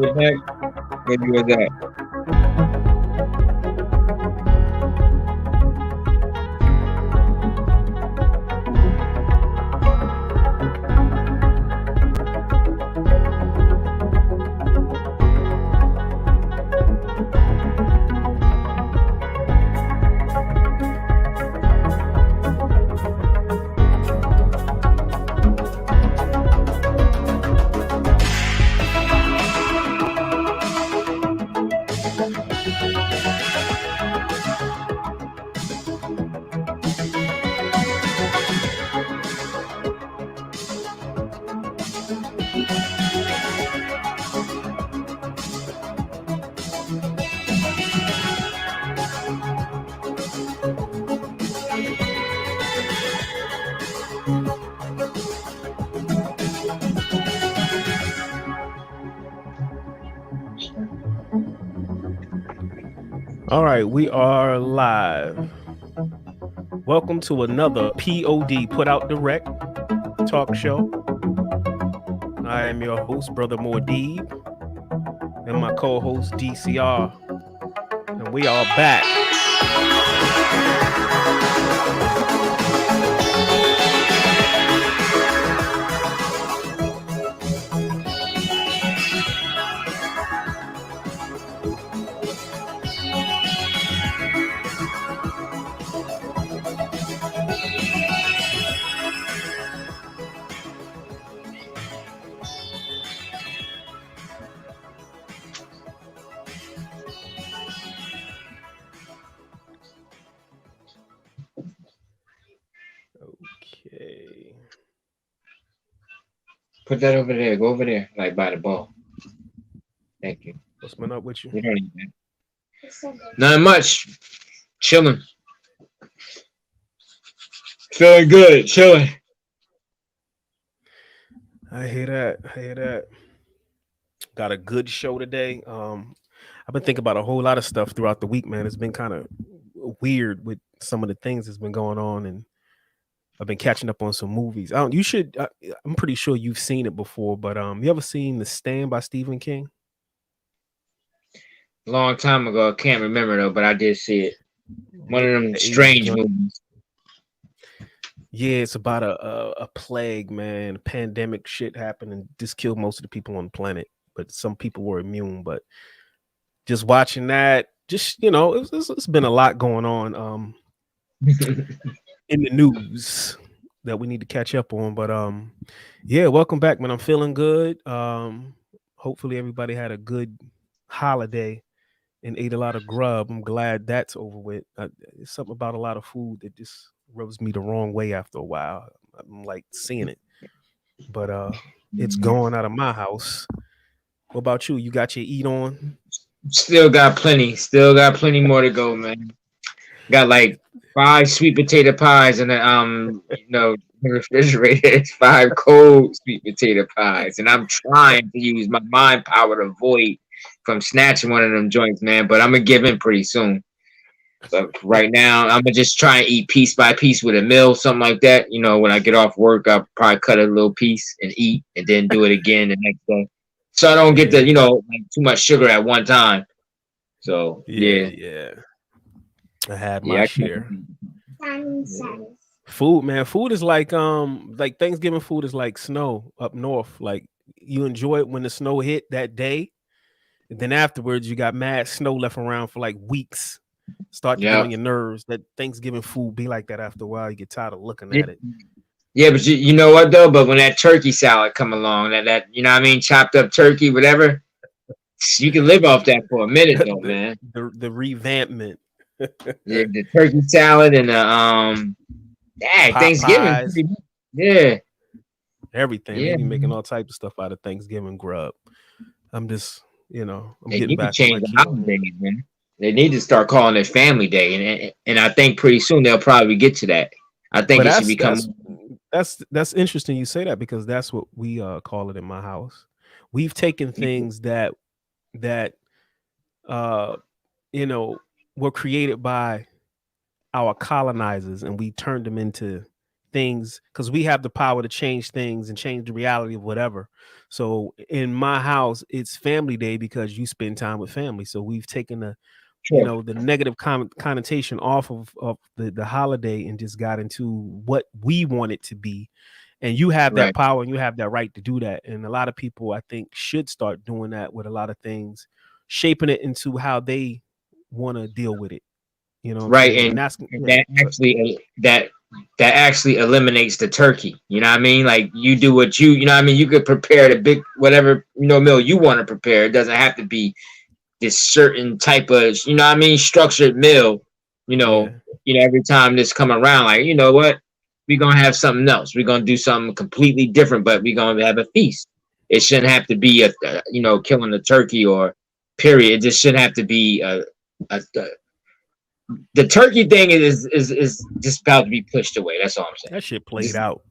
Get back. Where you was at? All right, we are live. Welcome to another POD Put Out Direct talk show. I am your host, Brother Mordeeb, and my co-host DCR. And we are back. Okay. Put that over there. Go over there, like by the ball. Thank you. What's been up with you? You don't need that. Not much. Chilling. Feeling good. Chilling. I hear that. I hear that. Got a good show today. I've been thinking about a whole lot of stuff throughout the week, man. It's been kind of weird with some of the things that's been going on, and I've been catching up on some movies. I don't. You should. I'm pretty sure you've seen it before, but you ever seen The Stand by Stephen King? Long time ago. I can't remember though, but I did see it. One of them The 80s strange joint. movies. Yeah, it's about a plague, man. Pandemic shit happened and just killed most of the people on the planet, but some people were immune. But just watching that, it's been a lot going on in the news that we need to catch up on. But yeah, welcome back, man. I'm feeling good. Hopefully everybody had a good holiday and ate a lot of grub. I'm glad that's over with. It's something about a lot of food that just rubs me the wrong way after a while. I'm like seeing it, but it's going out of my house. What about you? You got your eat on? Still got plenty. Still got plenty more to go, man. Got like 5 sweet potato pies in the refrigerator. It's 5 cold sweet potato pies, and I'm trying to use my mind power to avoid from snatching one of them joints, man. But I'm gonna give in pretty soon. So right now, I'm gonna just try and eat piece by piece with a meal, something like that. You know, when I get off work, I'll probably cut a little piece and eat, and then do it again the next day, so I don't get Yeah, like too much sugar at one time. So yeah, yeah, yeah. I had yeah, my I can't. share. Food, man. Food is like Thanksgiving food is like snow up north. Like you enjoy it when the snow hit that day, and then afterwards you got mad snow left around for like weeks. Start to get Yeah. on your nerves. That Thanksgiving food be like that after a while. You get tired of looking Yeah, at it. yeah, but you know what though? But when that turkey salad come along, that you know what I mean, chopped up turkey, whatever, you can live off that for a minute though, the, man. the revampment. Yeah, the turkey salad and the yeah, Pot Thanksgiving. pies, Yeah, everything. They yeah. be making all types of stuff out of Thanksgiving grub. I'm just, I'm They getting need to back on change my the keto. holidays, man. They need to start calling it Family Day, and I think pretty soon they'll probably get to that. I think But it should that's become. that's that's interesting you say that because that's what we call it in my house. We've taken things that uh you know were created by our colonizers and we turned them into things, because we have the power to change things and change the reality of whatever. So in my house, it's family day because you spend time with family. So we've taken the, Sure. the negative connotation off of the holiday and just got into what we want it to be. And you have that Right. power and you have that right to do that. And a lot of people, I think, should start doing that with a lot of things, shaping it into how they want to deal with it. You know what I'm Right. saying? And And that's that actually eliminates the turkey. You know what I mean? Like you do what you know what I mean? You could prepare the big whatever, meal you want to prepare. It doesn't have to be this certain type of, what I mean, structured meal, yeah. every time this come around, like, you know what? We're gonna have something else. We're gonna do something completely different, but we're gonna have a feast. It shouldn't have to be killing a turkey or period. It just shouldn't have to be a the turkey thing is just about to be pushed away. That's all I'm saying. That shit played Just, out.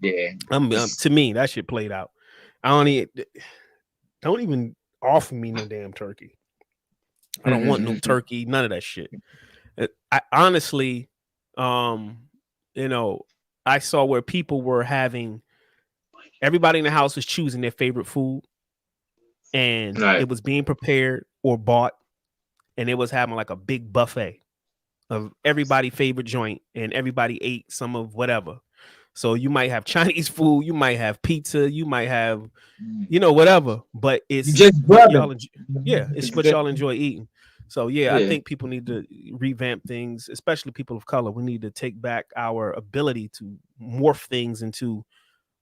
yeah. To me, that shit played out. I don't even offer me no damn turkey. I don't want no turkey, none of that shit. I honestly, I saw where people were having, everybody in the house was choosing their favorite food, and Right. it was being prepared or bought, and it was having like a big buffet of everybody's favorite joint, and everybody ate some of whatever. So you might have Chinese food, you might have pizza, you might have, whatever, but it's just what y'all grubbing. it's what y'all enjoy eating. So yeah, I Yeah. think people need to revamp things, especially people of color. We need to take back our ability to morph things into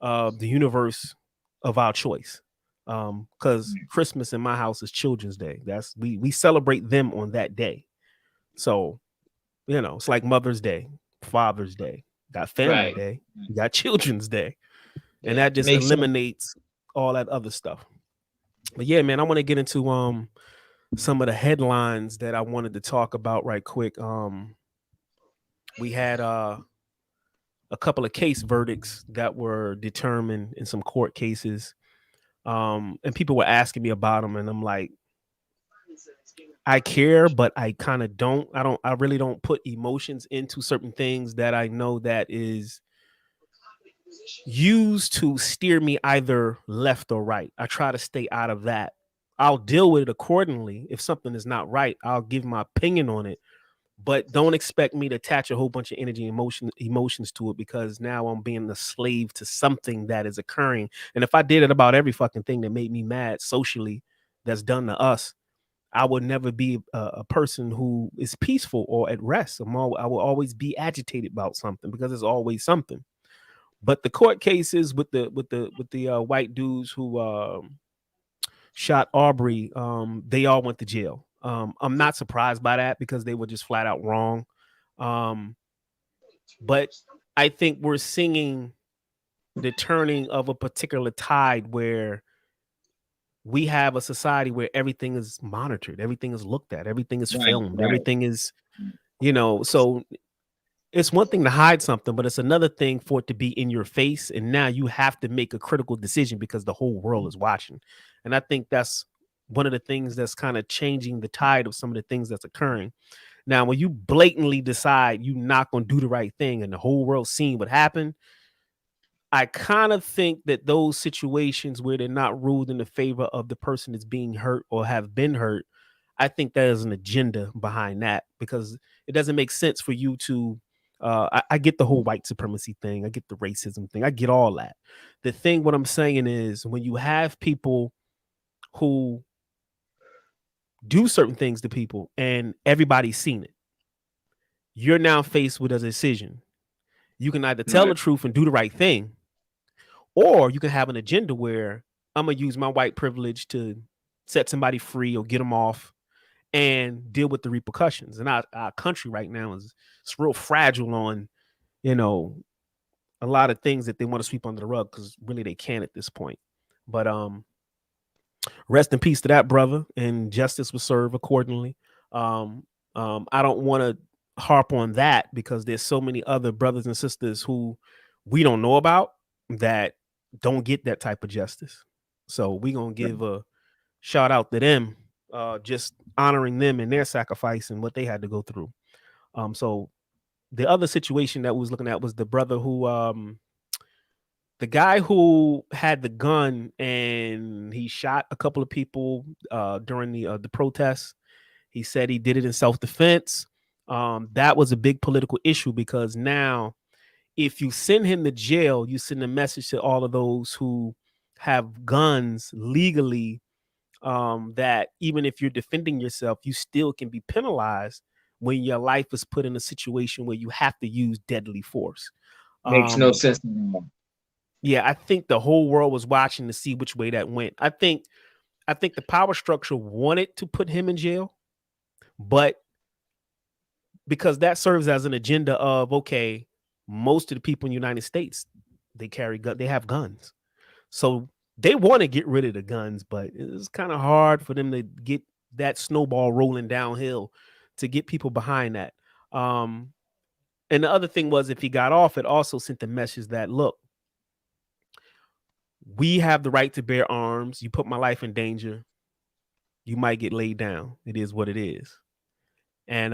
the universe of our choice. Because Christmas in my house is Children's Day. That's we celebrate them on that day. So, it's like Mother's Day, Father's Day, got Family Right. Day, you got Children's Day. And Yeah. that just Makes sense. eliminates all that other stuff. But yeah, man, I want to get into some of the headlines that I wanted to talk about right quick. We had a couple of case verdicts that were determined in some court cases. And people were asking me about them, and I'm like, I care, but I kind of don't. I really don't put emotions into certain things that I know that is used to steer me either left or right. I try to stay out of that. I'll deal with it accordingly. If something is not right, I'll give my opinion on it, but don't expect me to attach a whole bunch of energy and emotions to it, because now I'm being a slave to something that is occurring. And if I did it about every fucking thing that made me mad socially that's done to us, I would never be a person who is peaceful or at rest. I will always be agitated about something, because there's always something. But the court cases with the white dudes who shot Aubrey, they all went to jail. I'm not surprised by that, because they were just flat out wrong. But I think we're seeing the turning of a particular tide where we have a society where everything is monitored, everything is looked at, everything is filmed, everything is, so it's one thing to hide something, but it's another thing for it to be in your face. And now you have to make a critical decision because the whole world is watching. And I think that's one of the things that's kind of changing the tide of some of the things that's occurring. Now, when you blatantly decide you're not going to do the right thing and the whole world seeing what happened, I kind of think that those situations where they're not ruled in the favor of the person that's being hurt or have been hurt, I think there's an agenda behind that, because it doesn't make sense for you to I get the whole white supremacy thing. I get the racism thing. I get all that. The thing, what I'm saying is, when you have people who do certain things to people and everybody's seen it, you're now faced with a decision. You can either tell the truth and do the right thing, or you can have an agenda where I'm going to use my white privilege to set somebody free or get them off and deal with the repercussions. And our country right now it's real fragile on, a lot of things that they want to sweep under the rug, because really they can at this point. But rest in peace to that brother, and justice was served accordingly. I don't want to harp on that, because there's so many other brothers and sisters who we don't know about that don't get that type of justice. So we gonna give a shout out to them, just honoring them and their sacrifice and what they had to go through. So the other situation that we was looking at was the brother who the guy who had the gun and he shot a couple of people during the protests. He said he did it in self-defense. That was a big political issue because now if you send him to jail, you send a message to all of those who have guns legally, that even if you're defending yourself, you still can be penalized when your life is put in a situation where you have to use deadly force. Makes no sense. Yeah, I think the whole world was watching to see which way that went. I think the power structure wanted to put him in jail, but because that serves as an agenda of, okay, most of the people in the United States, they have guns. So they want to get rid of the guns, but it's kind of hard for them to get that snowball rolling downhill to get people behind that. And the other thing was, if he got off, it also sent the message that, look, we have the right to bear arms. You put my life in danger, you might get laid down. It is what it is. And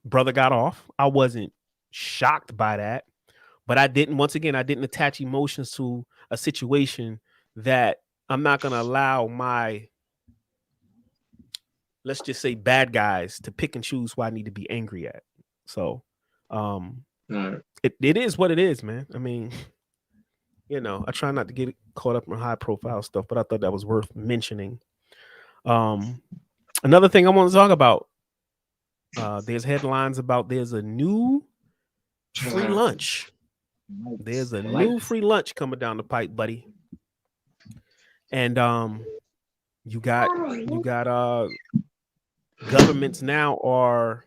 brother got off. I wasn't shocked by that, but I didn't attach emotions to a situation that I'm not going to allow my, let's just say, bad guys to pick and choose who I need to be angry at. So it is what it is, man. I mean, I try not to get caught up in high profile stuff, but I thought that was worth mentioning. Another thing I want to talk about, there's headlines about there's a new free lunch. There's a new free lunch coming down the pipe, buddy. And you got governments now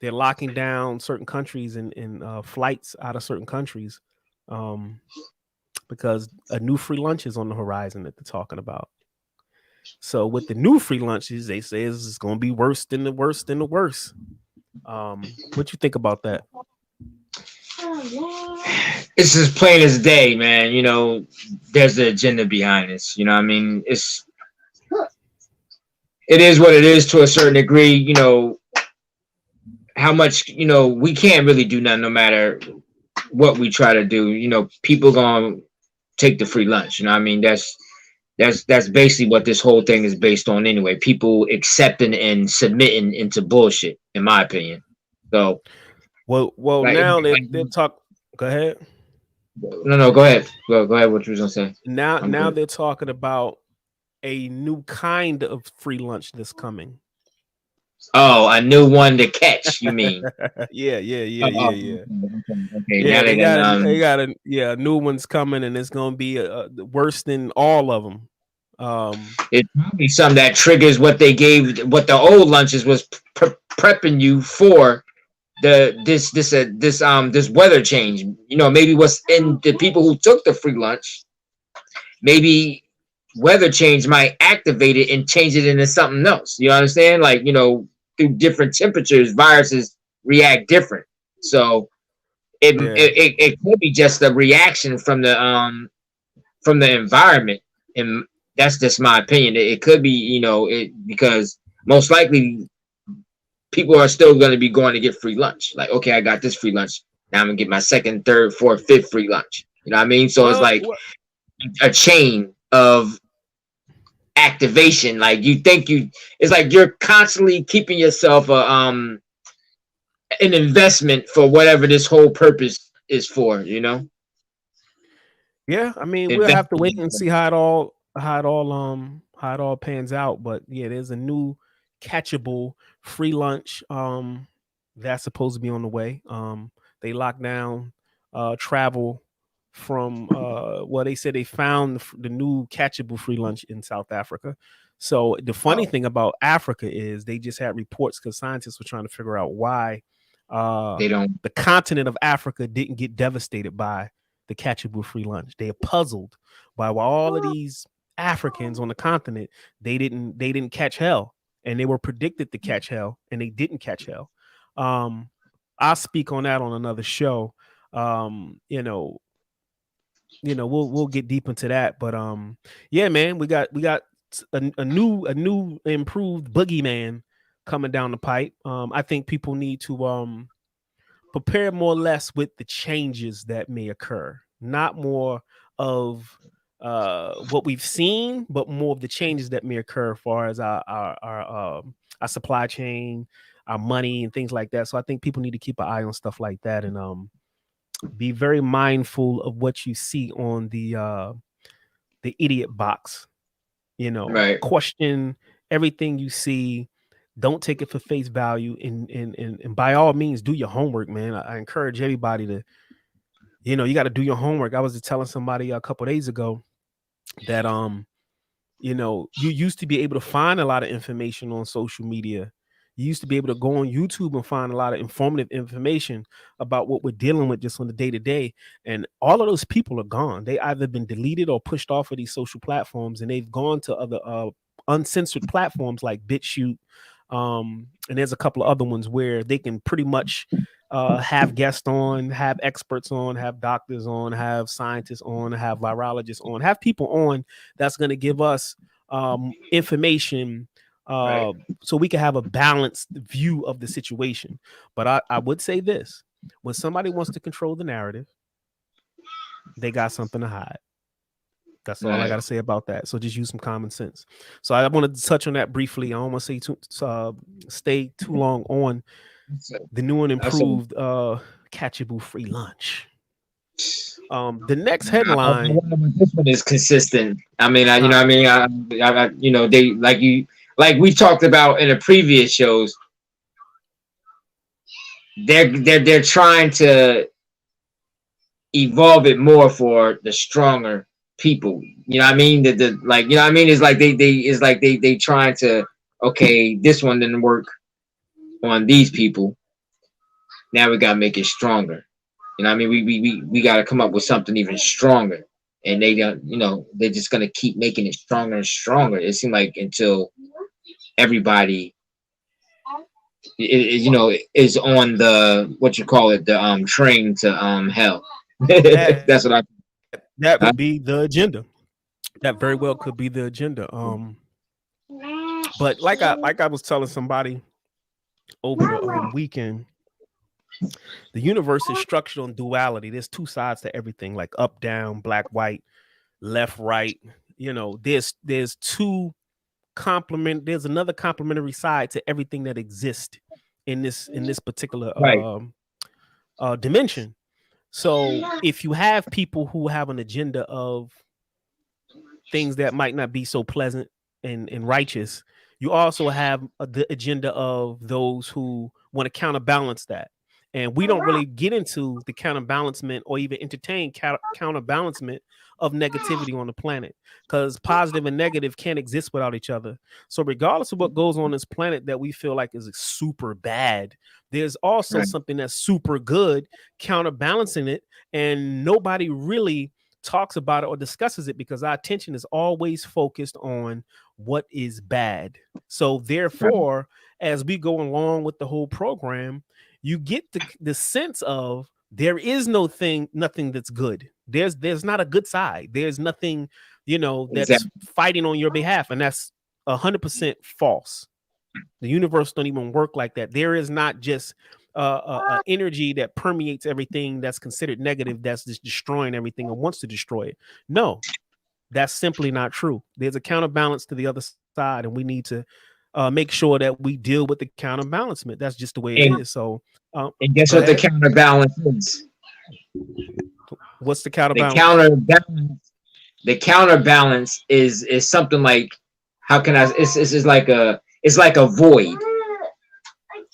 they're locking down certain countries and flights out of certain countries, because a new free lunch is on the horizon that they're talking about. So with the new free lunches, they say it's going to be worse than the worst than the worst. What you think about that? It's as plain as day, man. There's the agenda behind this. I mean, it is what it is to a certain degree. How much, we can't really do nothing no matter what we try to do. People gonna take the free lunch. I mean, that's basically what this whole thing is based on anyway. People accepting and submitting into bullshit, in my opinion. So, well, now they're talk. Go ahead. No, go ahead. Go ahead. What you was gonna say? Now they're talking about a new kind of free lunch that's coming. Oh, a new one to catch, you mean? Yeah. Okay. Yeah, they got a new one's coming, and it's gonna be worse than all of them. It's probably something that triggers what the old lunches was prepping you for this weather change. Maybe what's in the people who took the free lunch, maybe weather change might activate it and change it into something else. You understand? Like, through different temperatures, viruses react different. So it could be just a reaction from the environment, and that's just my opinion. It could be, because most likely people are still going to be going to get free lunch. Like, okay, I got this free lunch. Now I'm gonna get my second, third, fourth, fifth free lunch. You know what I mean? So it's like a chain of activation. Like, it's like you're constantly keeping yourself an investment for whatever this whole purpose is for. Yeah, I mean, we'll have to wait and see how it all pans out. But yeah, there's a new catchable free lunch that's supposed to be on the way. They locked down travel from they said they found the new catchable free lunch in South Africa. So the funny thing about Africa is they just had reports, because scientists were trying to figure out why the continent of Africa didn't get devastated by the catchable free lunch. They are puzzled by why all of these Africans on the continent they didn't catch hell, and they were predicted to catch hell, and they didn't catch hell. I'll speak on that on another show. We'll get deep into that, but yeah, man, we got a new improved boogeyman coming down the pipe. I think people need to prepare more or less with the changes that may occur, not more of what we've seen, but more of the changes that may occur as far as our supply chain, our money, and things like that. So I think people need to keep an eye on stuff like that, and be very mindful of what you see on the idiot box. Right. Question everything you see. Don't take it for face value, and by all means, do your homework, man. I encourage everybody to, you got to do your homework. I was just telling somebody a couple of days ago that you used to be able to find a lot of information on social media. You used to be able to go on YouTube and find a lot of informative information about what we're dealing with just on the day-to-day. And all of those people are gone. They either been deleted or pushed off of these social platforms, and they've gone to other uncensored platforms like BitChute. And there's a couple of other ones where they can pretty much have guests on, have experts on, have doctors on, have scientists on, have virologists on, have people on that's going to give us information Right. so we can have a balanced view of the situation. But I would say this: when somebody wants to control the narrative, they got something to hide. That's all I got to say about that. So just use some common sense. So I wanted to touch on that briefly. I don't want to stay too long on the new and improved catchable free lunch. The next headline. This one is consistent. I mean, you know, what I mean, they like we talked about in the previous shows. They're trying to evolve it more for the stronger people. You know what I mean? You know what I mean? It's like they trying to, okay, this one didn't work on these people. Now we gotta make it stronger. You know what I mean? We gotta come up with something even stronger. And they don't, they're just gonna keep making it stronger and stronger. It seems like until everybody is on the the train to hell. That's what that would be the agenda. That very well could be the agenda. But like I was telling somebody over the weekend, the universe is structured on duality. There's two sides to everything, like up, down, black, white, left, right. There's another complementary side to everything that exists in this particular dimension. So if you have people who have an agenda of things that might not be so pleasant and righteous, you also have the agenda of those who want to counterbalance that. And we don't really get into the counterbalancement or even entertain counterbalancement of negativity on the planet, because positive and negative can't exist without each other. So regardless of what goes on this planet that we feel like is super bad, there's also something that's super good counterbalancing it. And nobody really talks about it or discusses it because our attention is always focused on what is bad. So therefore, as we go along with the whole program, you get the sense of there is nothing that's good. There's not a good side. There's nothing, that's fighting on your behalf. And that's 100% false. The universe don't even work like that. There is not just energy that permeates everything that's considered negative, that's just destroying everything and wants to destroy it. No, that's simply not true. There's a counterbalance to the other side, and we need to make sure that we deal with the counterbalancement. That's just the way it is. So, and guess what the counterbalance is? What's the counterbalance? The counterbalance is something like, how can I? It's like a void.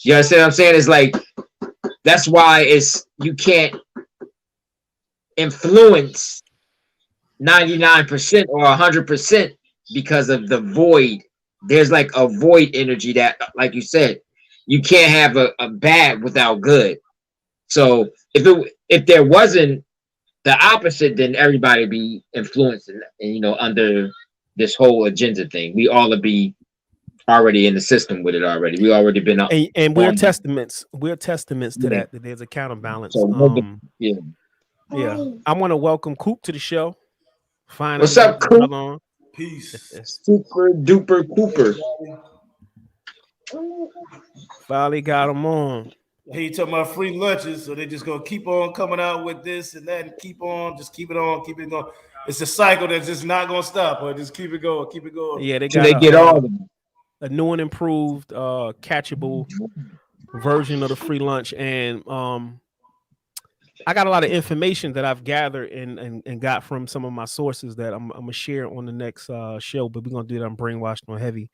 You understand what I'm saying? It's like, that's why you can't influence 99% or 100% because of the void. There's like a void energy that, like you said, you can't have a bad without good. So if there wasn't the opposite, then everybody be influenced and under this whole agenda thing. We all would be already in the system with it already. We already been up. And we're testaments. We're testaments to that there's a counterbalance. So, yeah. I want to welcome Coop to the show. Finally, what's up, Coop? Peace. Super duper Cooper. Finally got him on. He talking about free lunches, so they just gonna keep on coming out with this and that, and keep it going. It's a cycle that's just not gonna stop. Or just keep it going, keep it going. Yeah, they So got they get all of them. a new and improved catchable version of the free lunch, and I got a lot of information that I've gathered and got from some of my sources that I'm gonna share on the next show. But we're gonna do that on Brainwashed on Heavy.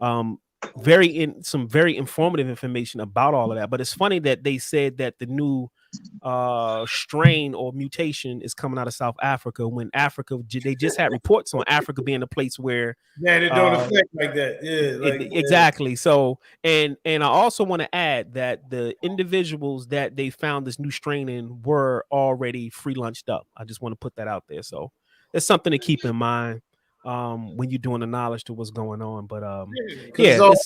Some very informative information about all of that. But it's funny that they said that the new strain or mutation is coming out of South Africa, when Africa, they just had reports on Africa being a place where it don't affect like that. Yeah, exactly. So and I also want to add that the individuals that they found this new strain in were already free lunched up. I just want to put that out there. So it's something to keep in mind when you're doing the knowledge to what's going on. But they're gonna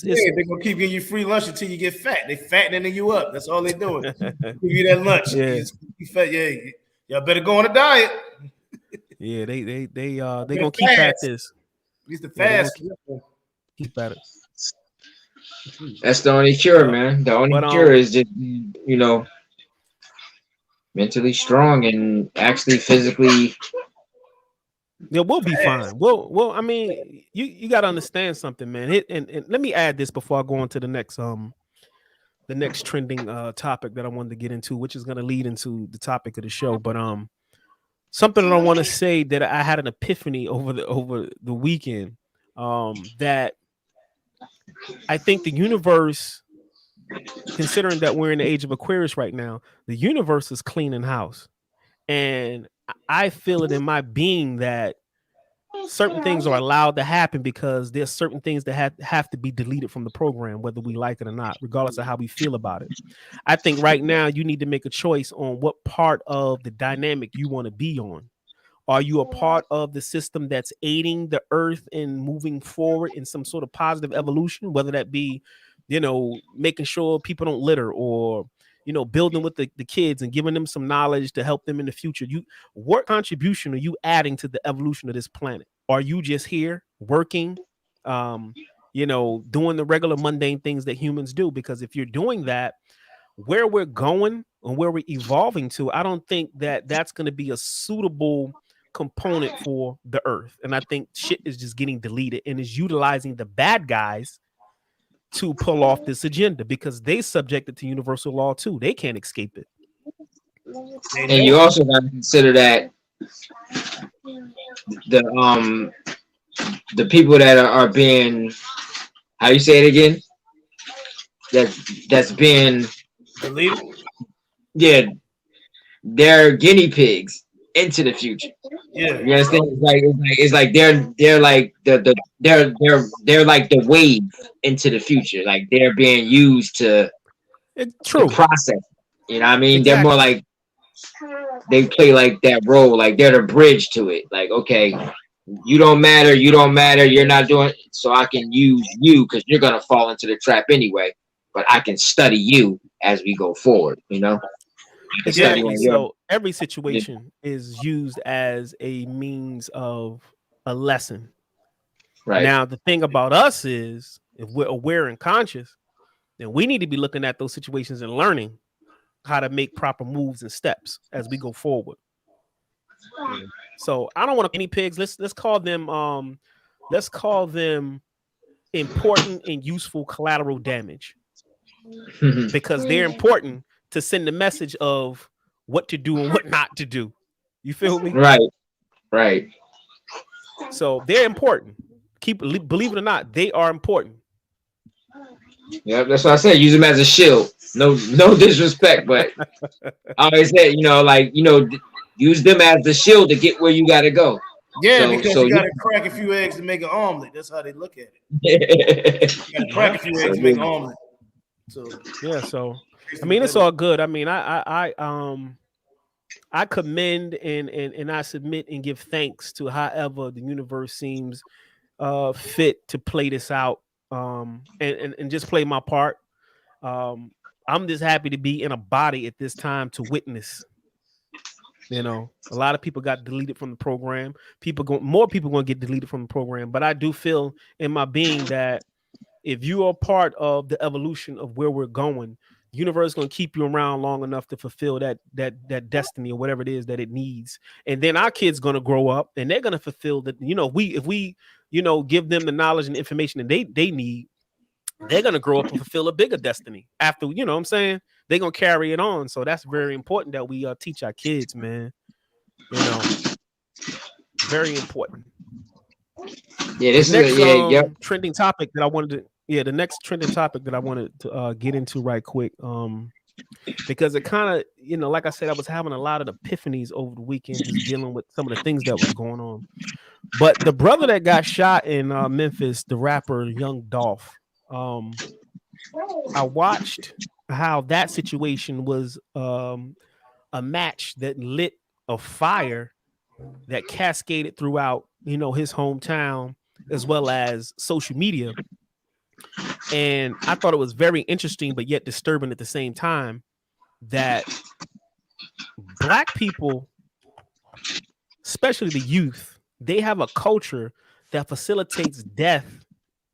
keep giving you free lunch until you get fat. They fattening you up. That's all they're doing. Give you that lunch. Yeah. You fat. Yeah, y'all better go on a diet. Yeah, they gonna keep at this. It's the fast. Keep at it. That's the only cure, man. The only cure is just mentally strong and actually physically. Yeah, we'll be fine. Well, I mean, you got to understand something, man. And let me add this before I go on to the next trending topic that I wanted to get into, which is going to lead into the topic of the show. But something that I want to say that I had an epiphany over the weekend, that I think the universe, considering that we're in the age of Aquarius right now, the universe is cleaning house. And I feel it in my being that certain things are allowed to happen because there's certain things that have to be deleted from the program, whether we like it or not, regardless of how we feel about it. I think right now you need to make a choice on what part of the dynamic you want to be on. Are you a part of the system that's aiding the earth in moving forward in some sort of positive evolution, whether that be, making sure people don't litter, or building with the kids and giving them some knowledge to help them in the future? What contribution are you adding to the evolution of this planet? Are you just here working, doing the regular mundane things that humans do? Because if you're doing that, where we're going and where we're evolving to, I don't think that that's going to be a suitable component for the earth. And I think shit is just getting deleted and is utilizing the bad guys to pull off this agenda, because they subjected to universal law too. They can't escape it. And you also got to consider that the people that are being, how you say it again? That's being deleted. Yeah, they're guinea pigs into the future. Yeah, you understand? It's like they're like they're like the wave into the future. Like they're being used to process. You know what I mean? Exactly. They're more like they play like that role. Like they're the bridge to it. Like, okay, you don't matter. You're not doing it, so I can use you because you're gonna fall into the trap anyway. But I can study you as we go forward. Exactly. So every situation is used as a means of a lesson. Right. Now, the thing about us is, if we're aware and conscious, then we need to be looking at those situations and learning how to make proper moves and steps as we go forward. So I don't want guinea pigs. Let's call them important and useful collateral damage, because they're important to send the message of what to do and what not to do. You feel me? Right. So they're important. Believe it or not, they are important. Yeah, that's what I said. Use them as a shield. No disrespect, but I always said, use them as the shield to get where you got to go. Yeah, because you got to crack a few eggs to make an omelet. That's how they look at it. You got to crack a few eggs to make an omelet. So yeah, so I mean, it's all good. I mean, I commend and I submit and give thanks to however the universe seems fit to play this out, and just play my part. I'm just happy to be in a body at this time to witness. A lot of people got deleted from the program. More people going to get deleted from the program. But I do feel in my being that if you are part of the evolution of where we're going, the universe is going to keep you around long enough to fulfill that destiny or whatever it is that it needs. And then our kids going to grow up and they're going to fulfill that. If we give them the knowledge and information that they need, they're going to grow up and fulfill a bigger destiny after, what I'm saying? They're going to carry it on. So that's very important that we teach our kids, man. Very important. Yeah, this next, is yep. trending topic that I wanted to. Yeah, the next trending topic that I wanted to get into right quick, because it kind of, like I said, I was having a lot of epiphanies over the weekend, just dealing with some of the things that was going on. But the brother that got shot in Memphis, the rapper Young Dolph, I watched how that situation was a match that lit a fire that cascaded throughout, his hometown as well as social media. And I thought it was very interesting, but yet disturbing at the same time, that Black people, especially the youth, they have a culture that facilitates death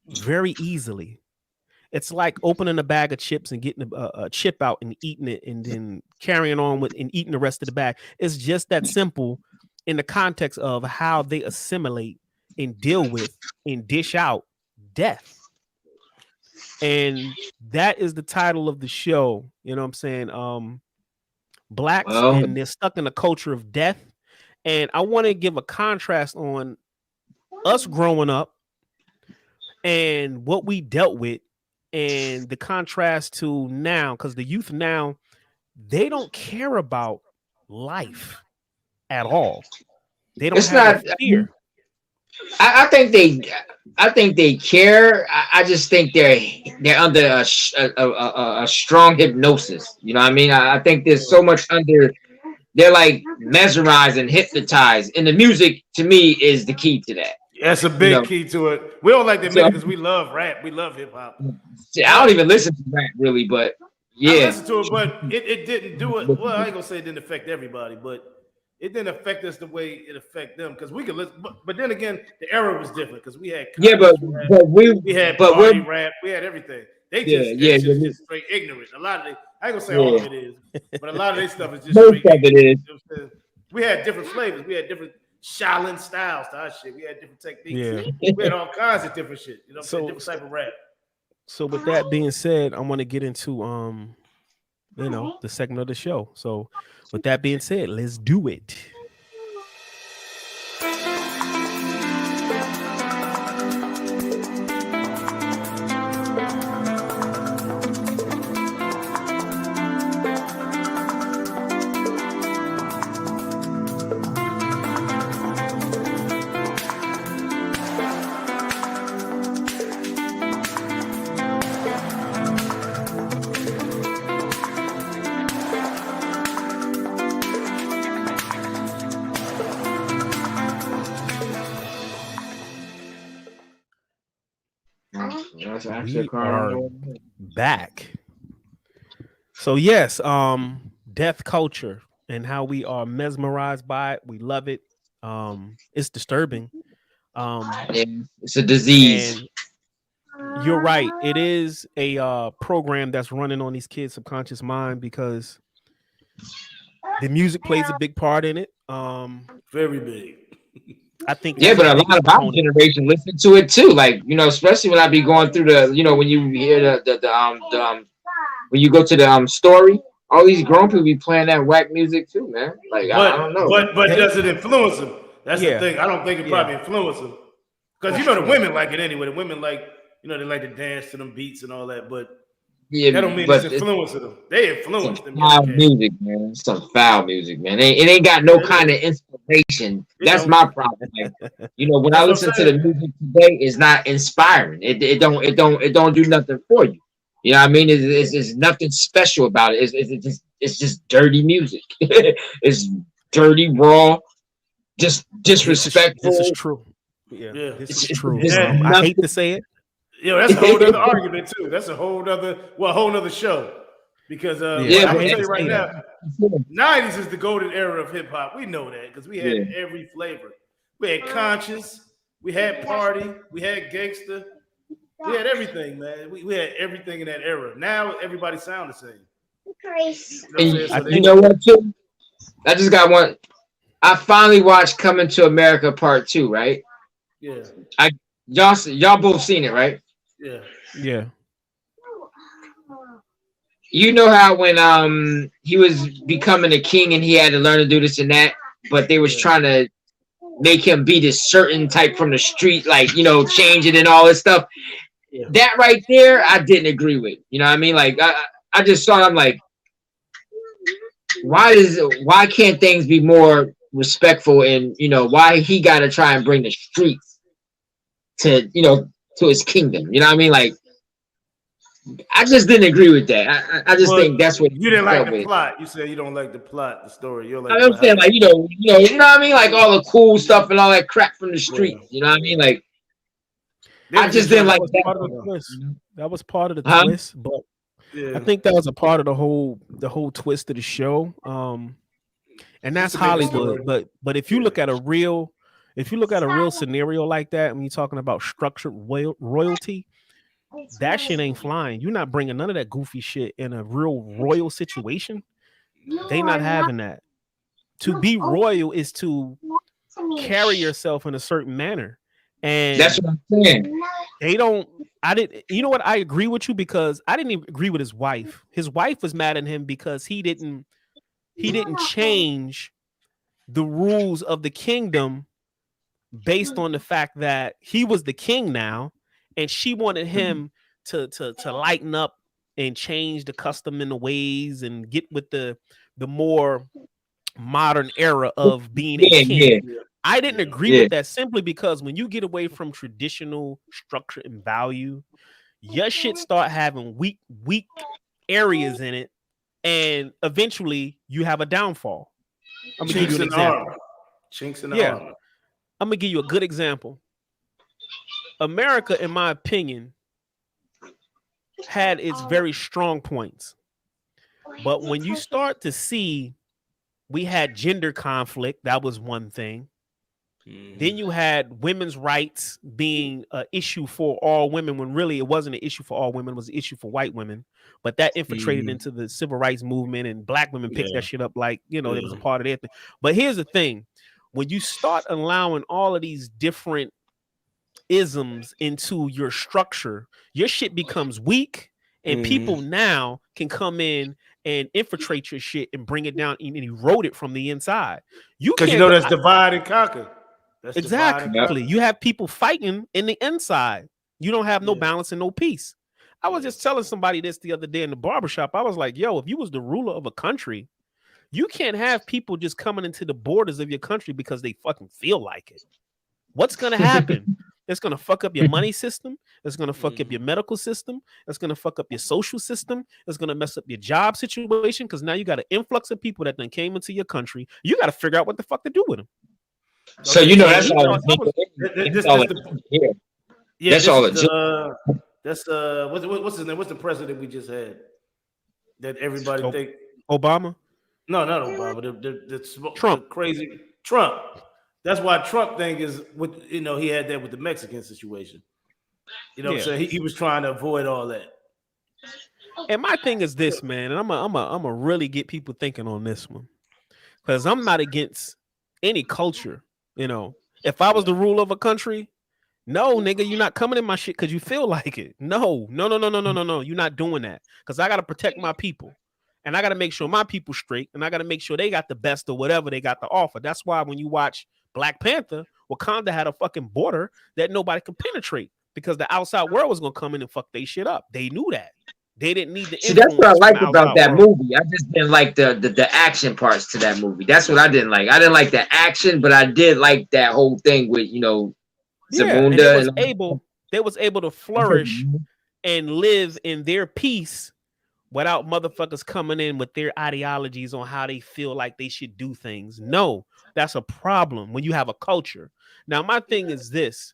very easily. It's like opening a bag of chips and getting a chip out and eating it and then carrying on with and eating the rest of the bag. It's just that simple in the context of how they assimilate and deal with and dish out death. And that is the title of the show. You know what I'm saying? Blacks, and they're stuck in a culture of death. And I want to give a contrast on us growing up and what we dealt with and the contrast to now, because the youth now, they don't care about life at all. They don't have fear. I think they care. I just think they're under a strong hypnosis. You know what I mean? I think there's so much under. They're like mesmerized and hypnotized, and the music to me is the key to that. That's a big key to it. We don't like to admit it because we love rap. We love hip hop. I don't even listen to rap really, but yeah, I listen to it, but it didn't do it. Well, I ain't gonna say it didn't affect everybody, but it didn't affect us the way it affected them, because we could listen. But then again, the era was different because we had we had party rap, we had everything. They just straight ignorant. A lot of it, I ain't gonna say all of it is, but a lot of this stuff is just most of it is. We had different flavors. We had different Shaolin styles to our shit. We had different techniques. Yeah. We had all kinds of different shit. Different type of rap. So with that being said, I want to get into the segment of the show. So with that being said, let's do it. We are back. So yes, death culture and how we are mesmerized by it. We love it. It's disturbing. It's a disease. You're right. It is a program that's running on these kids' subconscious mind, because the music plays a big part in it. Very big. I think, but a lot of our generation listen to it too. Like, especially when I be going through the, when you hear the when you go to the story, all these grown people be playing that whack music too, man. Like, I don't know. But does it influence them? That's the thing. I don't think it probably influences them, because the women like it anyway. The women like, they like to dance to them beats and all that. But that don't mean it's influencing them. They influence them. Foul music, man. Some foul music, man. It ain't got no kind of inspiration. That's my problem. Like, when I listen to the music today, it's not inspiring. It don't do nothing for you. You know what I mean? It's nothing special about it. It's just dirty music. It's dirty, raw, just disrespectful. This is true. Yeah, this is true. I hate to say it. That's a whole other argument too. That's a whole other show. Because I'm gonna tell you right now, 90s is the golden era of hip hop. We know that because we had every flavor. We had conscious, we had party, we had gangster, We had everything, man. We had everything in that era. Now everybody sound the same. You know what, too? I just got one. I finally watched Coming to America Part 2, right? Yeah. Y'all both seen it, right? Yeah. Yeah. You know how when he was becoming a king and he had to learn to do this and that, but they was trying to make him be this certain type from the street, like, change it and all this stuff. Yeah. That right there, I didn't agree with. You know what I mean? Like I just saw it, I'm like, why can't things be more respectful, and why he gotta try and bring the streets to to his kingdom? You know what I mean? Like, I just didn't agree with that. I just think that's what you didn't like the plot. You said you don't like the plot, the story. You're like, I'm saying, like, you know what I mean? Like all the cool stuff and all that crap from the street. You know what I mean? Like, I just didn't like that. That was part of the twist, but I think that was a part of the whole twist of the show. And that's Hollywood. But if you look at a real scenario like that, when you're talking about structured royalty, that shit ain't flying. You're not bringing none of that goofy shit in a real royal situation. They not having that. To be royal is to carry yourself in a certain manner. And that's what I'm saying. You know what? I agree with you, because I didn't even agree with his wife. His wife was mad at him because he didn't change the rules of the kingdom based on the fact that he was the king now, and she wanted him to lighten up and change the custom and the ways and get with the more modern era of being a king. Yeah. I didn't agree with that, simply because when you get away from traditional structure and value, your shit start having weak areas in it, and eventually you have a downfall. I'm gonna give you an example. Chinks in the armor. I'm gonna give you a good example. America, in my opinion, had its very strong points, but when you start to see, we had gender conflict. That was one thing. Then you had women's rights being an issue for all women, when really it wasn't an issue for all women. It was an issue for white women. But that infiltrated into the civil rights movement, and black women picked that shit up like, it was a part of their thing. But here's the thing. When you start allowing all of these different isms into your structure, your shit becomes weak, and people now can come in and infiltrate your shit and bring it down and erode it from the inside. Because that's divide and conquer. That's exactly. You have people fighting in the inside. You don't have no balance and no peace. I was just telling somebody this the other day in the barbershop. I was like, yo, if you was the ruler of a country, you can't have people just coming into the borders of your country because they fucking feel like it. What's going to happen? It's going to fuck up your money system. It's going to fuck up your medical system. It's going to fuck up your social system. It's going to mess up your job situation, because now you got an influx of people that then came into your country. You got to figure out what the fuck to do with them. So that's all. That's all. That's what's his name? What's the president we just had that everybody think? Obama? No, not Obama. The Trump. Crazy Trump. That's why Trump thing is with he had that with the Mexican situation. What I'm saying? He was trying to avoid all that. And my thing is this, man, and I'm a really get people thinking on this one, because I'm not against any culture. If I was the ruler of a country, no, nigga, you're not coming in my shit because you feel like it. No. You're not doing that, because I got to protect my people, and I got to make sure my people straight, and I got to make sure they got the best of whatever they got to offer. That's why when you watch Black Panther, Wakanda had a fucking border that nobody could penetrate, because the outside world was gonna come in and fuck they shit up. They knew that. They didn't need the. See, that's what I liked about that movie. I just didn't like the action parts to that movie. That's what I didn't like. I didn't like the action, but I did like that whole thing with Zamunda. They was able to flourish and live in their peace without motherfuckers coming in with their ideologies on how they feel like they should do things. No, that's a problem when you have a culture. Now, my thing is this.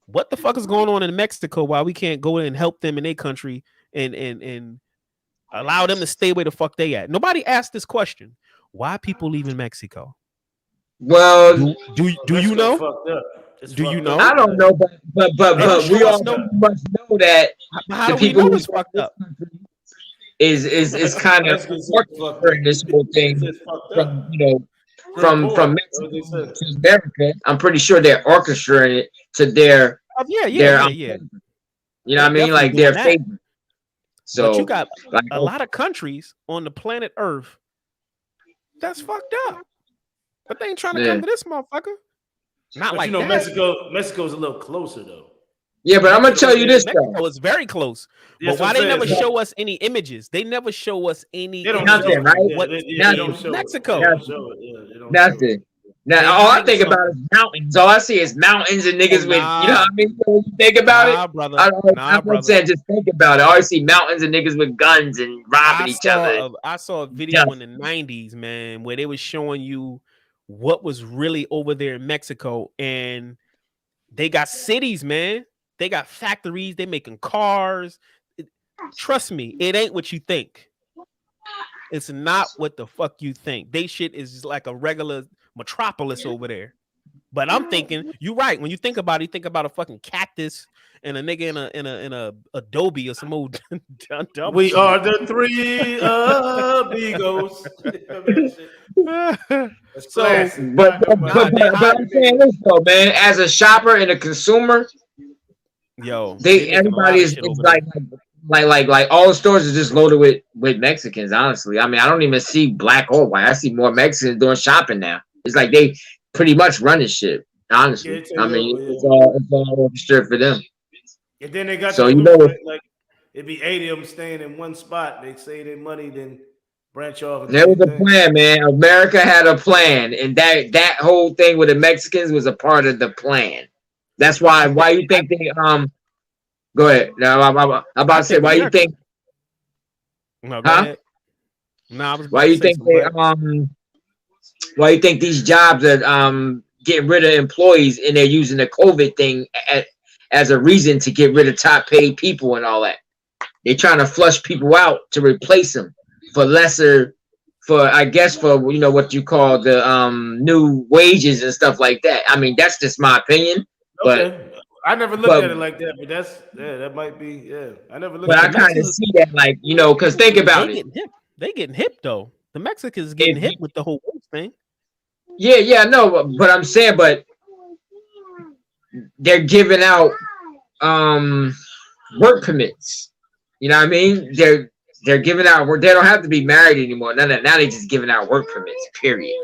What the fuck is going on in Mexico while we can't go in and help them in their country and allow them to stay where the fuck they at? Nobody asked this question. Why people leaving Mexico? Well, do you know? Do you know? I don't know, but we all must know that how the do we people know who it's fucked up? is kind of orchestrating this whole thing from from Mexico to America. I'm pretty sure they're orchestrating it to their yeah. You know what I mean? Like their favor. So but you got a lot of countries on the planet Earth that's fucked up, but they ain't trying to come to this motherfucker. Not like that. Mexico's a little closer though. Yeah, but I'm gonna tell you this though. Mexico is very close. But why they never show us any images? They never show us any. They don't nothing, right? They don't show Mexico. Nothing. Now, all I think about is mountains. All I see is mountains and niggas with, you know what I mean? So when you think about it, brother. I'm saying just think about it. I always see mountains and niggas with guns and robbing each other. I saw a video in the 90s, man, where they was showing you what was really over there in Mexico. And they got cities, man. They got factories. They making cars. Trust me, it ain't what you think. It's not what the fuck you think. They shit is like a regular metropolis over there. But I'm thinking, you're right. When you think about it, you think about a fucking cactus and a nigga in a Adobe or some old dumb We are the three amigos. So, but I'm saying this though, man. As a shopper and a consumer, everybody is like all the stores are just loaded with Mexicans. Honestly, I mean, I don't even see black or white. I see more Mexicans doing shopping now. It's like they pretty much run this shit. Honestly, I mean, it's all orchestrated for them. And then they got like it'd be 80 of them staying in one spot. They say their money, then branch off. There was a plan, man. America had a plan, and that whole thing with the Mexicans was a part of the plan. That's why you think they Go ahead. Now I'm about to say why you think. No, go ahead. No, why you think they why you think these jobs are getting rid of employees and they're using the COVID thing as a reason to get rid of top paid people and all that? They're trying to flush people out to replace them for I guess for you know what you call the new wages and stuff like that. I mean, that's just my opinion. Okay. But I never looked at it like that, but that might be I never looked at it. But I kind of see that like, you know, because think about it. They getting hip though. The Mexicans getting hip with the whole thing. Yeah, no, but I'm saying, but they're giving out work permits. You know what I mean? They're giving out work. They don't have to be married anymore. Now they just giving out work permits. Period.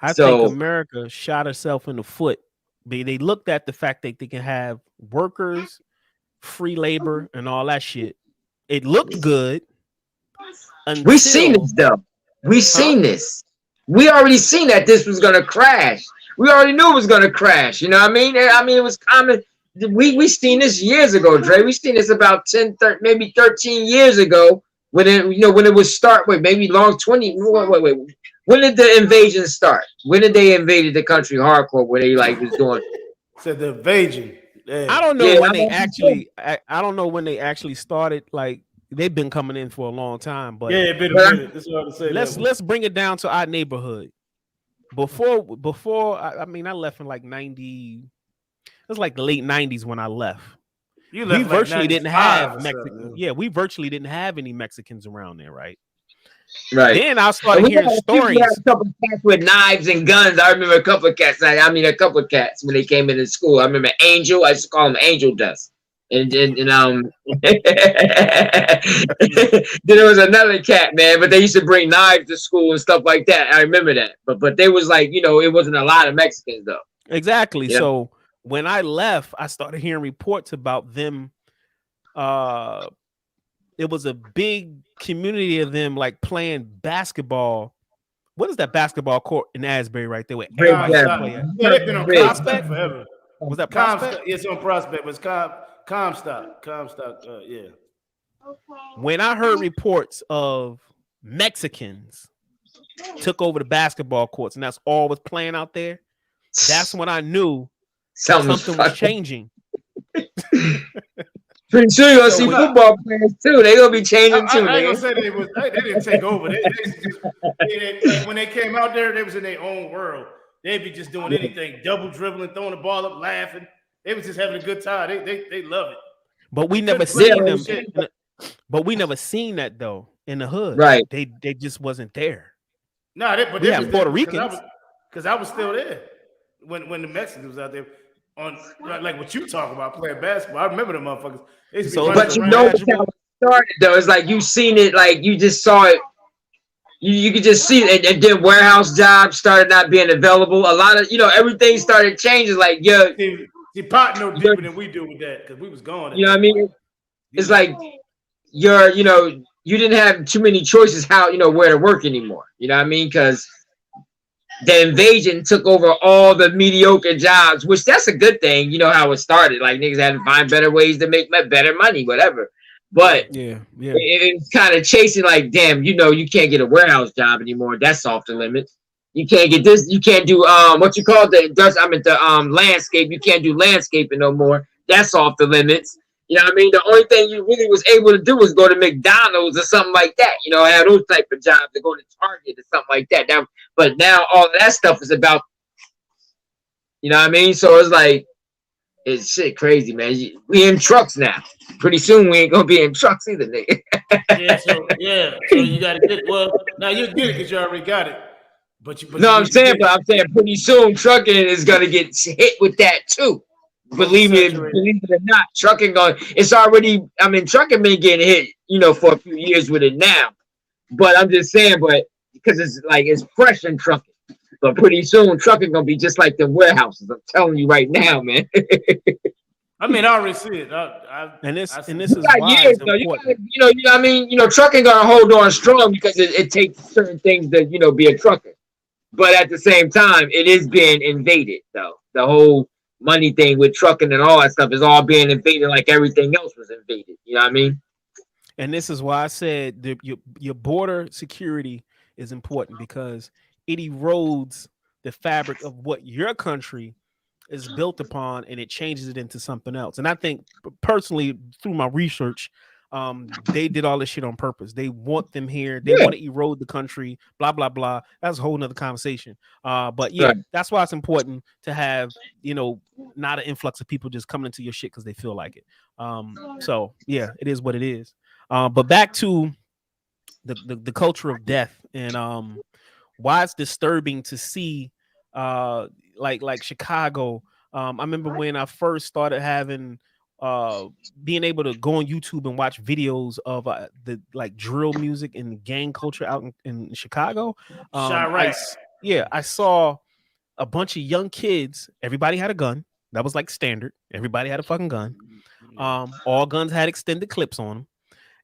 I think America shot herself in the foot. They looked at the fact that they can have workers, free labor, and all that shit. It looked good. We seen this though. We seen this. We already seen that this was gonna crash. We already knew it was gonna crash. You know what I mean? It was common. We seen this years ago, Dre. We seen this about 10, maybe 13 years ago when it was start. Wait, maybe long 20. Wait. When did the invasion start? When did they invaded the country hardcore? Where they like was doing? Said the invasion. Damn. I don't know when they actually. I don't know when they actually started. Like they've been coming in for a long time, but it's been a minute. That's what I'm saying. Let's bring it down to our neighborhood. Before I mean, I left in like 90. It was like the late 90s when I left. You left. We virtually didn't have Mexicans. Yeah, we virtually didn't have any Mexicans around there, right? Right. Then I started hearing stories. We had a couple of cats with knives and guns. I remember a couple of cats. A couple of cats when they came into school. I remember Angel. I used to call him Angel Dust. And then there was another cat, man. But they used to bring knives to school and stuff like that. I remember that. But they was like, it wasn't a lot of Mexicans though. Exactly. Yeah. So when I left, I started hearing reports about them. It was a big community of them like playing basketball. What is that basketball court in Asbury right there? They've been on Prospect forever. Was that Prospect? It's on Prospect. It was Comstock. Yeah. When I heard reports of Mexicans took over the basketball courts and that's all was playing out there, that's when I knew something was changing. Pretty sure you're gonna see football players too. They're gonna be changing too. I ain't gonna say they didn't take over. When they came out there, they was in their own world. they'd be just doing anything, double dribbling, throwing the ball up, laughing. They was just having a good time. They love it. But we never seen them. But we never seen that though in the hood. Right. They just wasn't there. No, but we have Puerto Ricans because I was still there when the Mexicans was out there on like what you talk about playing basketball. I remember the motherfuckers. But you know how it started though. It's like you seen it, like you just saw it. You could just see it, and then warehouse jobs started not being available. A lot of everything started changing. Like see, Pot know deeper than we do with that because we was gone. You know what I mean? It's like you didn't have too many choices how where to work anymore. You know what I mean? Because the invasion took over all the mediocre jobs, which that's a good thing. You know how it started. Like niggas had to find better ways to make better money, whatever. But it's kind of chasing like, damn, you can't get a warehouse job anymore. That's off the limits. You can't get this. You can't do what you call the landscape. You can't do landscaping no more. That's off the limits. You know what I mean? The only thing you really was able to do was go to McDonald's or something like that. Have those type of jobs to go to Target or something like that. But now all of that stuff is about, you know what I mean? So it's like, it's shit crazy, man. We in trucks now. Pretty soon we ain't gonna be in trucks either, nigga. So you gotta get it. Well, now you get it because you already got it. But I'm saying pretty soon trucking is gonna get hit with that too. Believe it or not, trucking it's already. I mean, trucking been getting hit, for a few years with it now. But I'm just saying, because it's fresh in trucking. But pretty soon, trucking gonna be just like the warehouses. I'm telling you right now, man. I mean, I already see it. This is why years, you know what I mean? Trucking gonna hold on strong because it takes certain things to be a trucker. But at the same time, it is being invaded though. The whole money thing with trucking and all that stuff is all being invaded like everything else was invaded. You know what I mean? And this is why I said your border security is important because it erodes the fabric of what your country is built upon and it changes it into something else. And I think personally through my research, they did all this shit on purpose. They want them here. They want to erode the country, blah, blah, blah. That's a whole nother conversation. But that's why it's important to have, not an influx of people just coming into your shit because they feel like it. So it is what it is. But back to the culture of death and why it's disturbing to see like Chicago. I remember when I first started having being able to go on YouTube and watch videos of the drill music and gang culture out in Chicago. I saw a bunch of young kids. Everybody had a gun. That was like standard. Everybody had a fucking gun. All guns had extended clips on them.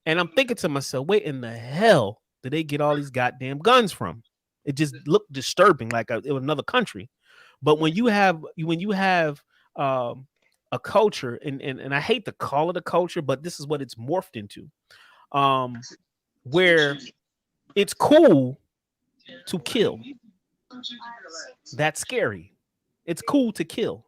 And I'm thinking to myself, where in the hell did they get all these goddamn guns from? It just looked disturbing, like it was another country. But when you have a culture, and I hate to call it a culture, but this is what it's morphed into, where it's cool to kill. That's scary. It's cool to kill.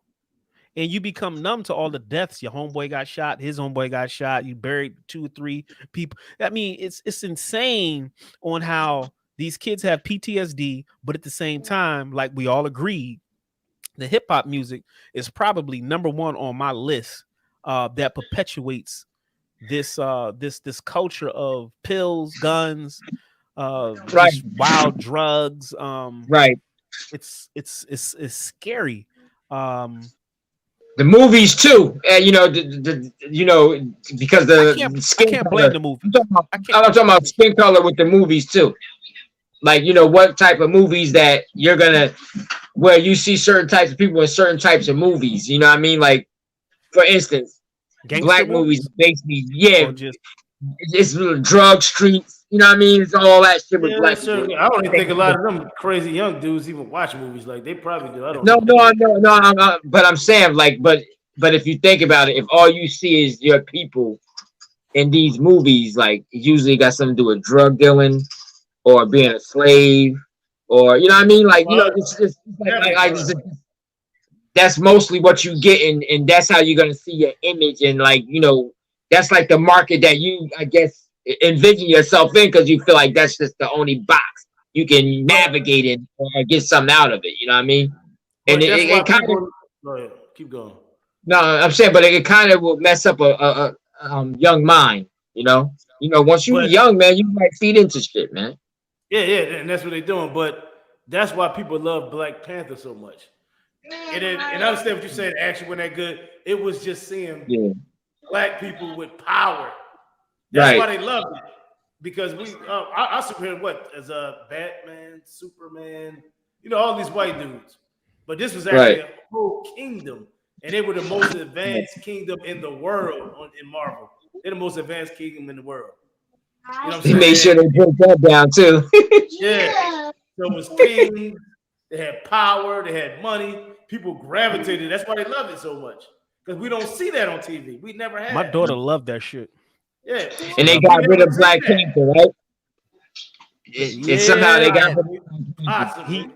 And you become numb to all the deaths. Your homeboy got shot. His homeboy got shot. You buried 2 or 3 people. I mean, it's insane on how these kids have PTSD, but at the same time, like we all agreed, the hip hop music is probably number 1 on my list that perpetuates this culture of pills, guns, wild drugs. It's scary. The movies too, because I can't blame the movie. I'm talking about skin color with the movies too. Like, what type of movies that you're gonna, where you see certain types of people in certain types of movies. You know what I mean? Like, for instance, black movies basically, it's little drug streets. You know what I mean? It's all that shit with black people. I don't even think a lot of them crazy young dudes even watch movies. Like, they probably do. I don't know. But I'm saying, like, but if you think about it, if all you see is your people in these movies, like, it usually got something to do with drug dealing or being a slave, or you know what I mean? Like, that's mostly what you get, and that's how you're gonna see your image, and like, that's like the market that you, I guess, envision yourself in, because you feel like that's just the only box you can navigate in or get something out of it. You know what I mean? And it kind of go ahead, keep going. No, I'm saying, but it kind of will mess up a young mind. You know, once you're young, man, you might feed into shit, man. Yeah, and that's what they're doing. But that's why people love Black Panther so much. And I understand what you're saying. Actually, wasn't that good? It was just seeing Black people with power. That's why they loved it. Because I superhero what as a Batman, Superman, all these white dudes. But this was actually a whole kingdom, and they were the most advanced kingdom in the world in Marvel. They're the most advanced kingdom in the world. He made sure they broke that down too. Yeah. So it was kings. They had power. They had money. People gravitated. That's why they loved it so much. Because we don't see that on TV. We never had. My daughter loved that shit. Yeah. And they got rid of Black Panther, right? And somehow they got rid of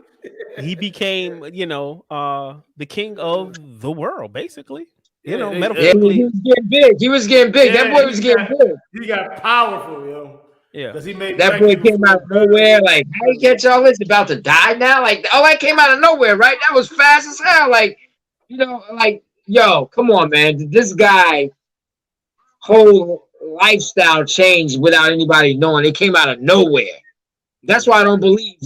he became, the king of the world, basically. Metaphorically. He was getting big. He was getting big. That boy was getting big. He got powerful, yo. Yeah. Because he made that boy came out of nowhere. Like, how you catch all this? About to die now? Like, all that came out of nowhere, right? That was fast as hell. Like, yo, come on, man. This guy whole lifestyle changed without anybody knowing. It came out of nowhere. That's why I don't believe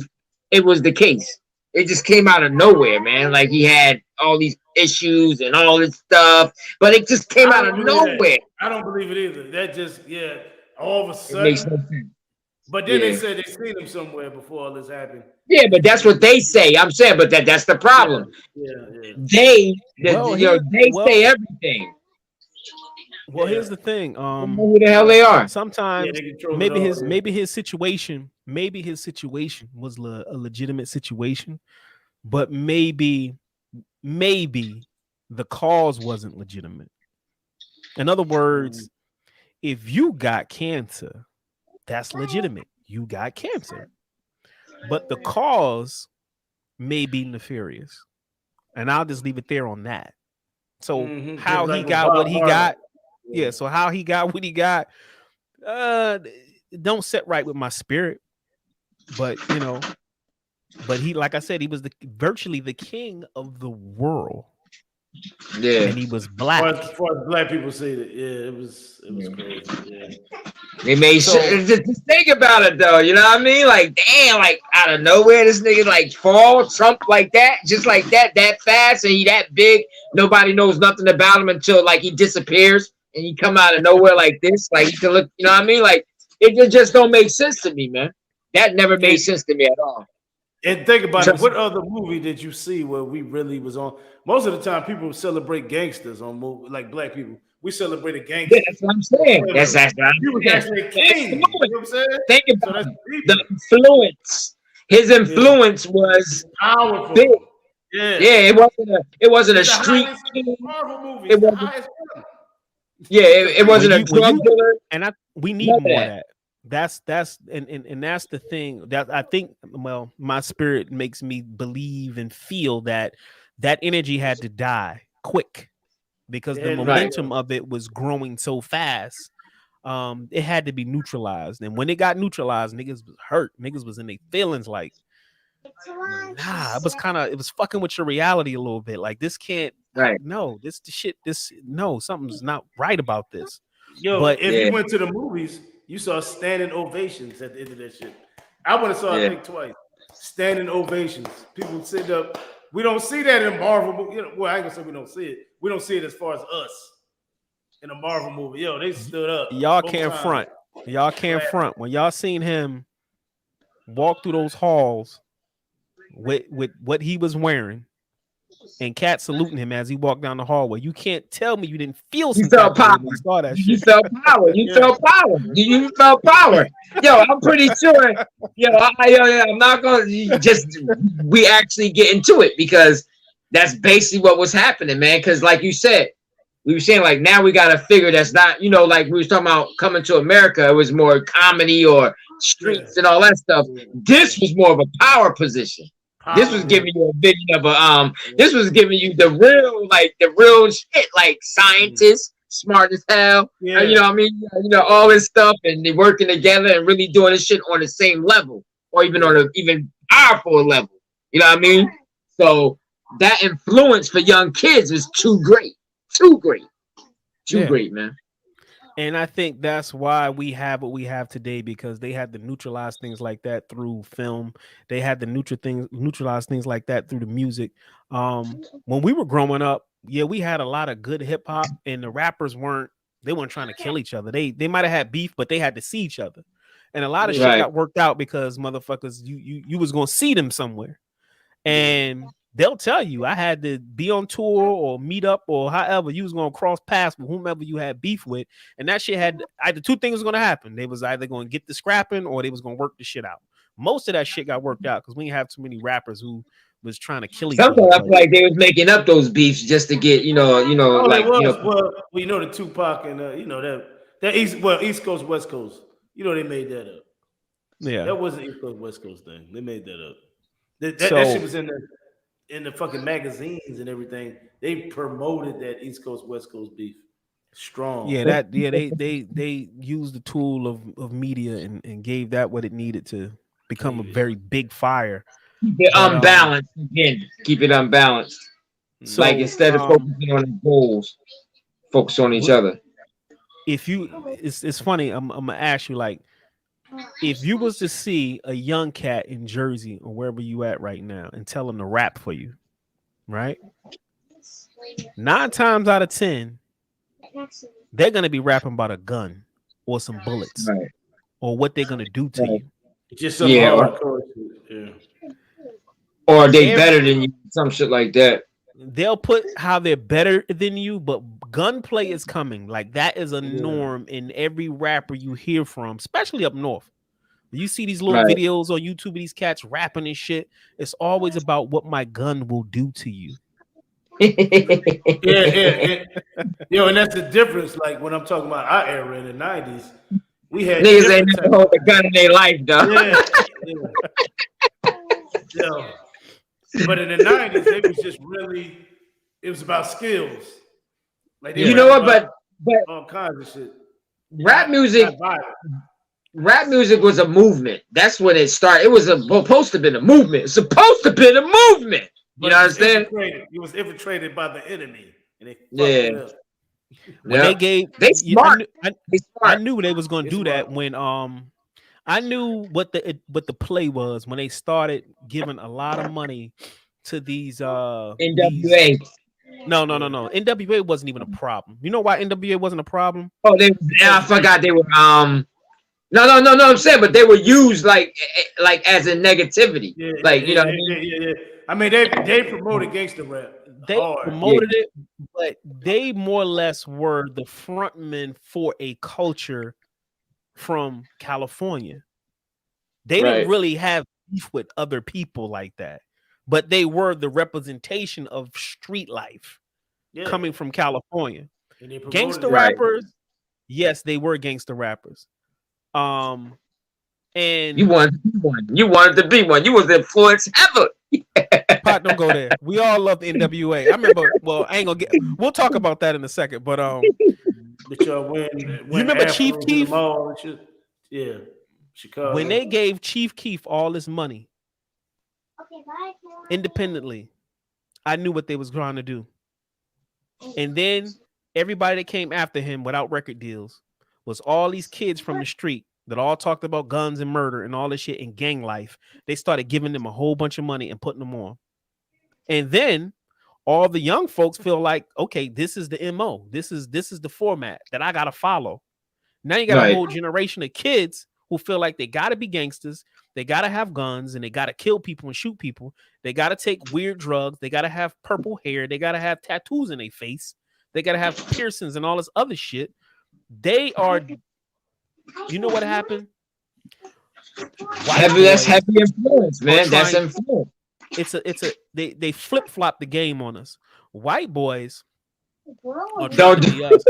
it was the case. It just came out of nowhere, man. Like, he had all these issues and all this stuff, but it just came out of nowhere. I don't believe it either. That just, all of a sudden. It makes no sense. But then they said they seen him somewhere before all this happened. Yeah, but that's what they say. I'm saying, but that's the problem. They say everything. Well, here's the thing. Who the hell they are? Sometimes maybe his situation was a legitimate situation, but maybe the cause wasn't legitimate. In other words, if you got cancer, that's legitimate. You got cancer, but the cause may be nefarious, and I'll just leave it there on that. So how he got what he got. Yeah, so how he got what he got, don't set right with my spirit. But but he, like I said, he was virtually the king of the world. Yeah, and he was black. As far as black people say that, it was crazy. Yeah, they made sure. Just think about it though. You know what I mean? Like, damn, like out of nowhere, this nigga like fall Trump like that, just like that fast, and he that big. Nobody knows nothing about him until like he disappears. And you come out of nowhere like this, like you can look, you know what I mean? Like it just don't make sense to me, man. That never made sense to me at all. And think about it. What other movie did you see where we really was on? Most of the time, people celebrate gangsters on movie, like black people. We celebrated gangsters. Yeah, that's what I'm saying. That's he was actually a king. You know what I'm saying? Think about the influence. His influence was powerful. Big. Yeah, it wasn't a street king. It wasn't. Yeah, it wasn't a drug dealer, and we need more of that. That's and that's the thing that I think. Well, my spirit makes me believe and feel that energy had to die quick because the momentum of it was growing so fast. It had to be neutralized, and when it got neutralized, niggas was hurt. Niggas was in their feelings like, it was fucking with your reality a little bit. Like this can't. Right. No, something's not right about this. Yo, but if you went to the movies, you saw standing ovations at the end of that shit. I went and saw it, I think twice. Standing ovations. People sit up. We don't see that in Marvel. Well, I ain't gonna say we don't see it. We don't see it as far as us in a Marvel movie. Yo, they stood up. Y'all can't front. Y'all can't front. When y'all seen him walk through those halls with what he was wearing, and Cat saluting him as he walked down the hallway. You can't tell me you didn't feel some felt power. You saw that shit. You felt power. You felt power. You felt power. Yo, I'm pretty sure. I'm not gonna we actually get into it because that's basically what was happening, man. Because like you said, we were saying like now we got a figure that's not, like we was talking about Coming to America. It was more comedy or streets and all that stuff. This was more of a power position. This was giving you a vision of this was giving you the real shit, like scientists, smart as hell. Yeah. You know what I mean? All this stuff, and they working together and really doing this shit on the same level, or even on an even powerful level. You know what I mean? So that influence for young kids is too great, too great, man. And I think that's why we have what we have today, because they had to neutralize things like that through film. They had to neutralize things like that through the music. When we were growing up, yeah, we had a lot of good hip hop, and the rappers weren't trying to kill each other. They might have had beef, but they had to see each other. And a lot of shit got worked out because motherfuckers, you was gonna see them somewhere. And they'll tell you, I had to be on tour or meet up or however you was gonna cross paths with whomever you had beef with, and that shit had either two things was gonna happen. They was either gonna get the scrapping or they was gonna work the shit out. Most of that shit got worked out because we didn't have too many rappers who was trying to kill each other. Sometimes I feel like they was making up those beefs just to get, well, you know the Tupac and that East Coast, West Coast. You know they made that up. Yeah, that wasn't East Coast, West Coast thing. They made that up. That shit was in the fucking magazines and everything. They promoted that East Coast, West Coast beef strong. Yeah, they used the tool of media and gave that what it needed to become a very big fire. Keep it unbalanced again. Keep it unbalanced. So, like instead of focusing on the goals, focus on each other. It's funny. I'm gonna ask you, like, if you was to see a young cat in Jersey or wherever you at right now and tell him to rap for you, right? 9 times out of 10, they're gonna be rapping about a gun or some bullets, right, or what they're gonna do to you. Just some hardcore shit. Or they better than you, some shit like that. They'll put how they're better than you, but gunplay is coming. Like that is a norm in every rapper you hear from, especially up north. You see these little videos on YouTube of these cats rapping and shit. It's always about what my gun will do to you. yeah. Yo, and that's the difference. Like when I'm talking about our era in the 90s, we had niggas ain't never hold a gun in their life, though. Yeah. But in the 90s, it was just really, it was about skills. Like you know what? But all kinds of shit. Rap music was a movement. That's when it started. It was supposed to be a movement. It's supposed to be a movement. You know what I'm saying? It was infiltrated by the enemy, and they fucked it up. When they smart. I knew they was gonna do that when I knew what the play was when they started giving a lot of money to these NWA. No. NWA wasn't even a problem. You know why NWA wasn't a problem? Oh, I forgot they were No. I'm saying, but they were used like as a negativity. Yeah, like yeah. I mean, they promoted gangster rap. They promoted it, but they more or less were the frontmen for a culture from California. They didn't really have beef with other people like that, but they were the representation of street life coming from California. Gangster rappers, yes, they were gangster rappers. And you wanted to be one. You was influenced ever. Pot, don't go there. We all love the NWA. I remember. Well, I ain't gonna get. We'll talk about that in a second. But you remember Chief Keef? Yeah, Chicago. When they gave Chief Keef all this money, independently, I knew what they was trying to do. And then everybody that came after him without record deals was all these kids from the street that all talked about guns and murder and all this shit and gang life. They started giving them a whole bunch of money and putting them on. And then all the young folks feel like, okay, this is the MO. This is the format that I gotta follow. Now you got a whole generation of kids who feel like they gotta be gangsters, they gotta have guns, and they gotta kill people and shoot people. They gotta take weird drugs, they gotta have purple hair, they gotta have tattoos in their face, they gotta have piercings and all this other shit. They are, you know what happened? That's heavy influence, man. That's influence. They flip-flop the game on us. White boys are trying to be us.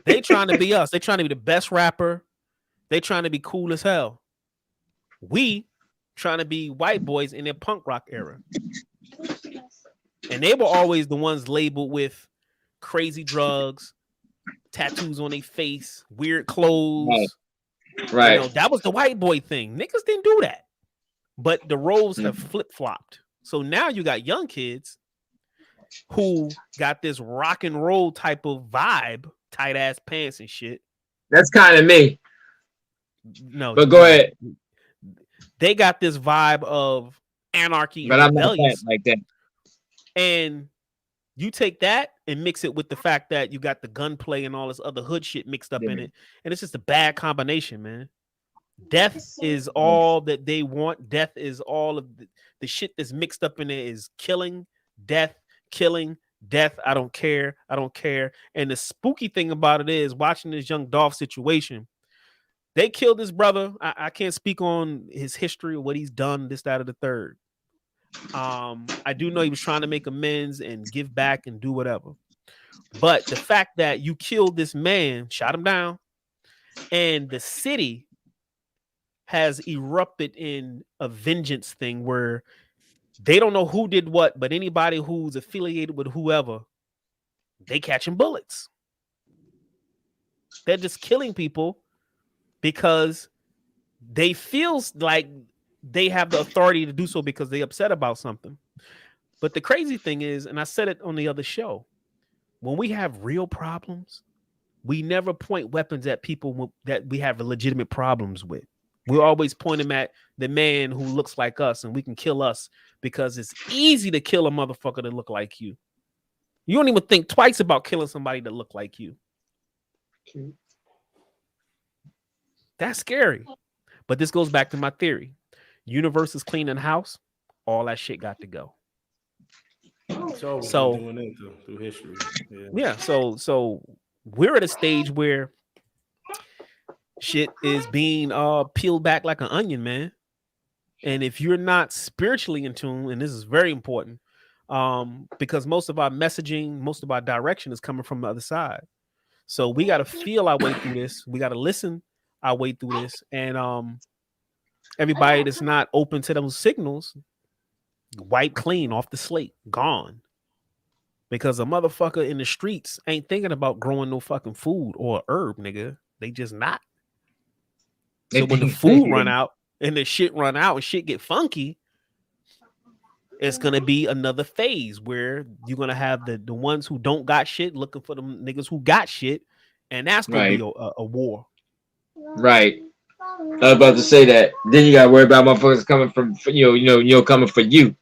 They trying to be us. They trying to be the best rapper. They trying to be cool as hell. We trying to be white boys in their punk rock era. And they were always the ones labeled with crazy drugs, tattoos on their face, weird clothes. Right. You know, that was the white boy thing. Niggas didn't do that. But the roles have flip-flopped. So now you got young kids who got this rock and roll type of vibe, tight ass pants and shit. That's kind of me. No, but go ahead. They got this vibe of anarchy, but and I'm rebellion not like that. And you take that and mix it with the fact that you got the gunplay and all this other hood shit mixed up in it, and it's just a bad combination, man. Death is all that they want. Death is all of the shit that's mixed up in it is killing, death, killing, death. I don't care. I don't care. And the spooky thing about it is watching this young Dolph situation. They killed his brother. I can't speak on his history or what he's done, this, that, or the third. I do know he was trying to make amends and give back and do whatever. But the fact that you killed this man, shot him down, and the city has erupted in a vengeance thing where they don't know who did what, but anybody who's affiliated with whoever, they catching bullets. They're just killing people because they feel like they have the authority to do so because they're upset about something. But the crazy thing is, and I said it on the other show, when we have real problems, we never point weapons at people that we have legitimate problems with. We always point them at the man who looks like us and we can kill us because it's easy to kill a motherfucker that look like you. You don't even think twice about killing somebody that look like you. That's scary. But this goes back to my theory. Universe is cleaning house. All that shit got to go. So doing it through history. Yeah. So we're at a stage where shit is being peeled back like an onion, man. And if you're not spiritually in tune, and this is very important, because most of our messaging, most of our direction is coming from the other side. So we got to feel our way through this. We got to listen our way through this. And everybody that's not open to those signals, wipe clean off the slate, gone. Because a motherfucker in the streets ain't thinking about growing no fucking food or herb, nigga. They just not. So when the food run out and the shit run out and shit get funky, it's gonna be another phase where you're gonna have the ones who don't got shit looking for them niggas who got shit, and that's gonna be a war. Right. I was about to say that. Then you gotta worry about motherfuckers coming from coming for you.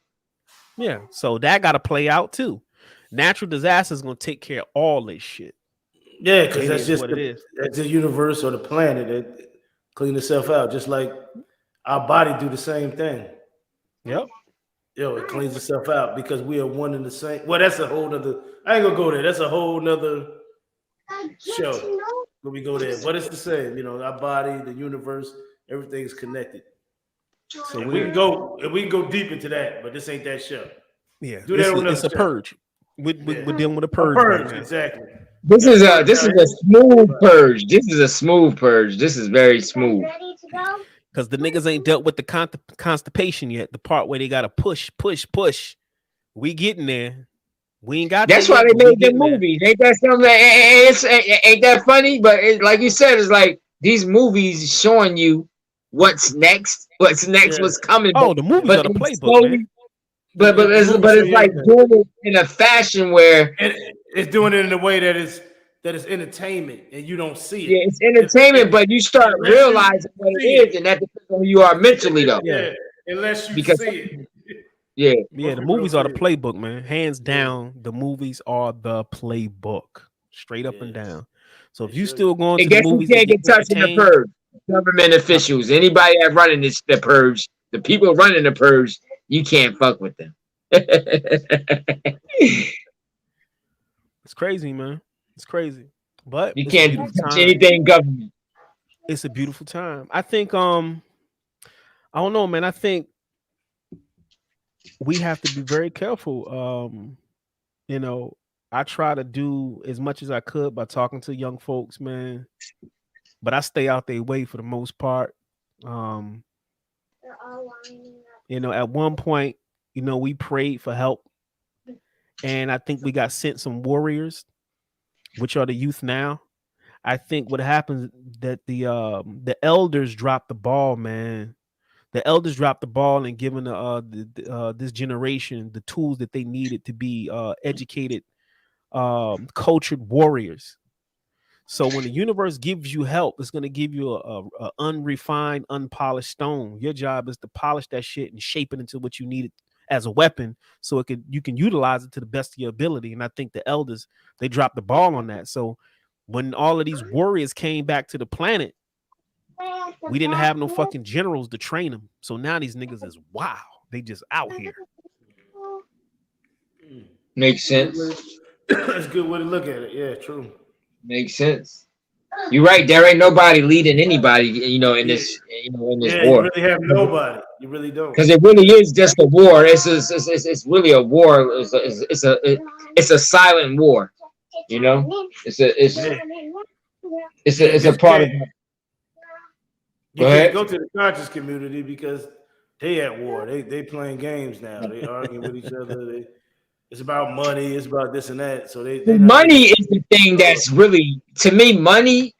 Yeah. So that gotta play out too. Natural disaster is gonna take care of all this shit. Yeah, because that's just what it is. That's the universe or the planet that clean itself out, just like our body do the same thing. Yep. It cleans itself out because we are one and the same. Well, that's a whole nother. I ain't gonna go there. That's a whole nother show. When we go there, but it's the same. Our body, the universe, everything's connected. So we can go deep into that, but this ain't that show. Yeah, it's a purge. We're dealing with a purge. Purge, exactly. This is a smooth purge. This is a smooth purge. This is very smooth. Because the niggas ain't dealt with the constipation yet. The part where they gotta push. We getting there. We ain't got. That's why they made the movies. Ain't that something? Ain't that funny? But like you said, it's like these movies showing you what's next, what's coming. Oh, the movies are the playbook, man. But it's like doing it in a fashion where it's doing it in a way that is entertainment and you don't see it. Yeah, it's entertainment, but you start realizing what it is, and that depends on who you are mentally, though. Yeah, unless you see it. Yeah, the movies are the playbook, man. Hands down, the movies are the playbook, straight up and down. So if you still going to the movies, you can't get touched in the purge. Government officials, anybody that running the purge, the people running the purge, you can't fuck with them. It's crazy, man. It's crazy, but you can't touch anything government. It's a beautiful time. I think. I don't know, man. I think we have to be very careful. I try to do as much as I could by talking to young folks, man. But I stay out their way for the most part. They're all lining up. At one point, we prayed for help. And I think we got sent some warriors, which are the youth now. I think what happens that the elders dropped the ball, man. the elders dropped the ball and given this generation the tools that they needed to be educated, cultured warriors. So when the universe gives you help, it's going to give you a unrefined, unpolished stone. Your job is to polish that shit and shape it into what you need it as a weapon, so you can utilize it to the best of your ability. And I think the elders, they dropped the ball on that. So when all of these warriors came back to the planet, we didn't have no fucking generals to train them. So now these niggas is wow. They just out here. Makes sense. That's a good way to look at it. Yeah, true. Makes sense. You're right. There ain't nobody leading anybody, in this, in this war. You really have nobody. You really don't. Because it really is just a war. It's really a war. It's a silent war. It's a part of. You can't go to the conscious community because they at war. They playing games now. They arguing with each other. It's about money. It's about this and that. So money is the thing that's really, to me. Money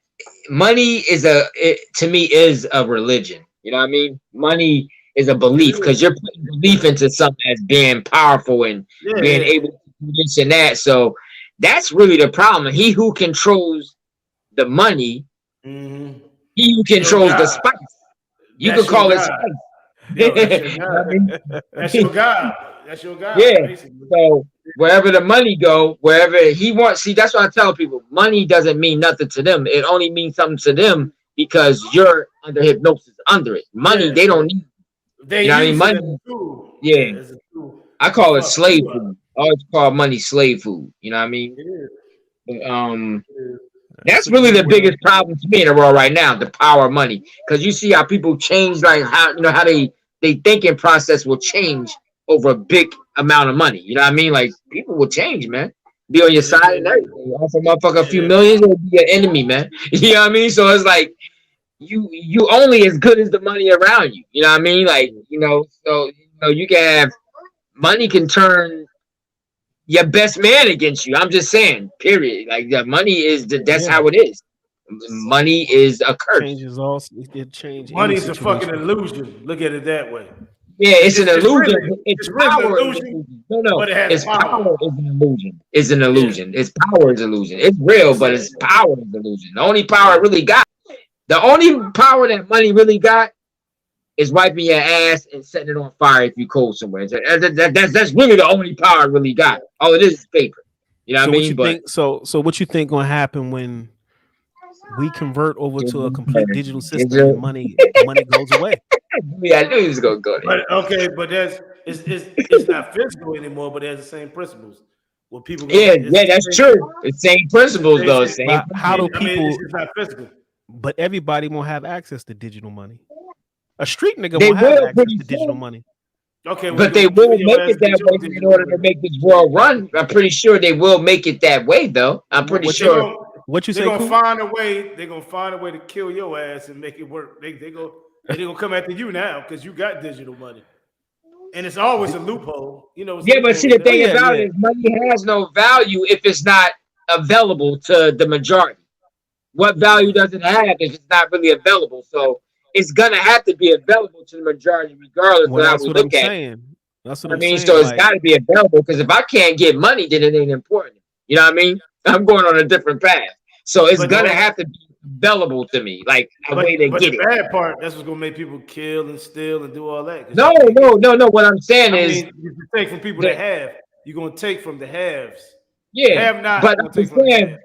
is is a religion. You know what I mean? Money is a belief, because you're putting belief into something as being powerful and being able to do this and that. So that's really the problem. He who controls the money, he who controls the spice. You could call it spice. That's your God. That's your God. Yeah. Basically. So wherever the money go, wherever he wants. See, that's what I tell people. Money doesn't mean nothing to them. It only means something to them because you're under hypnosis under it. Money, they don't need. They use money. Yeah. I call it slave food. I always call money slave food. You know what I mean? But, that's really the biggest problem to me in the world right now, the power of money. Because you see how people change, like how they thinking process will change over a big amount of money. You know what I mean? Like, people will change, man. Be on your side and everything. Offer motherfucker a few millions, it'll be your enemy, man. You know what I mean? So it's like you only as good as the money around you. You know what I mean? Like, so you can have money can turn your best man against you. I'm just saying, period. Like, the money is that's how it is. Money is a curse. It changes. Money is a fucking illusion. Look at it that way. Yeah, it's an illusion. It's power. Really an illusion. No. It's power is an illusion. It's an illusion. Its power is illusion. It's real, but its power is illusion. The only power it really got, the only power that money really got, is wiping your ass and setting it on fire if you cold somewhere. That's really the only power it really got. All it is paper. You know what I mean? So what you think gonna happen when we convert over to a complete digital system and money goes away? Yeah, I knew he was gonna go there. But it's not physical anymore, but it has the same principles. What people that's true. The same principles though. How do people? It's not physical. But everybody won't have access to digital money. A street nigga won't have access to digital money. Okay, but they will make it that way in order to make this world run. I'm pretty sure they will make it that way, though. I'm pretty sure. What you say? They're gonna find a way. They're gonna find a way to kill your ass and make it work. They're gonna come after you now because you got digital money, and it's always a loophole. But see, the thing about it is, money has no value if it's not available to the majority. What value does it have if it's not really available? So it's gonna have to be available to the majority, regardless of how we look at it. That's what I mean. So it's got to be available, because if I can't get money, then it ain't important. You know what I mean? I'm going on a different path, so it's gonna have to be available to me, like a way to get it. The bad part, that's what's gonna make people kill and steal and do all that. No. What I'm saying is, if you take from people that have, you're gonna take from the haves. Yeah, have not. But I'm saying,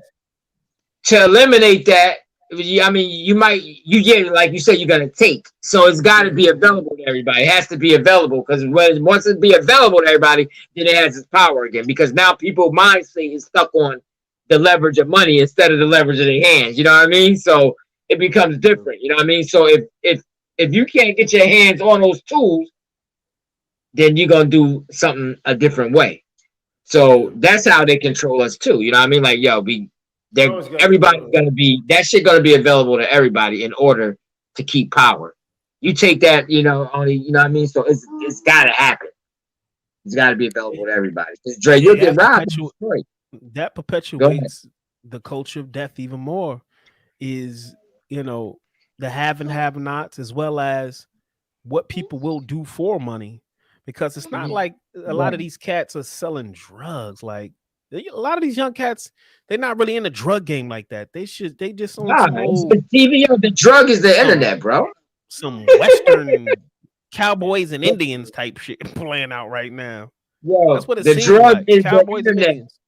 to eliminate that, I mean, you get, like you said, you're gonna take. So it's got to be available to everybody. It has to be available, because once it be available to everybody, then it has its power again. Because now people's mind state is stuck on the leverage of money instead of the leverage of their hands. You know what I mean? So it becomes different. You know what I mean? So if you can't get your hands on those tools, then you're gonna do something a different way. So that's how they control us too. You know what I mean? Like, everybody's gonna be, that shit gonna be available to everybody in order to keep power. You take that, only, you know what I mean? So it's gotta happen. It's gotta be available to everybody. Because Dre, you'll get robbed. That perpetuates the culture of death even more. Is the have and have nots, as well as what people will do for money, because it's not like a lot of these cats are selling drugs. Like a lot of these young cats, they're not really in the drug game like that. They just on some old TV. The drug is the internet, bro. Some Western cowboys and Indians type shit playing out right now. Yo, that's what it the seems drug like. is Cowboys the internet. and Indians.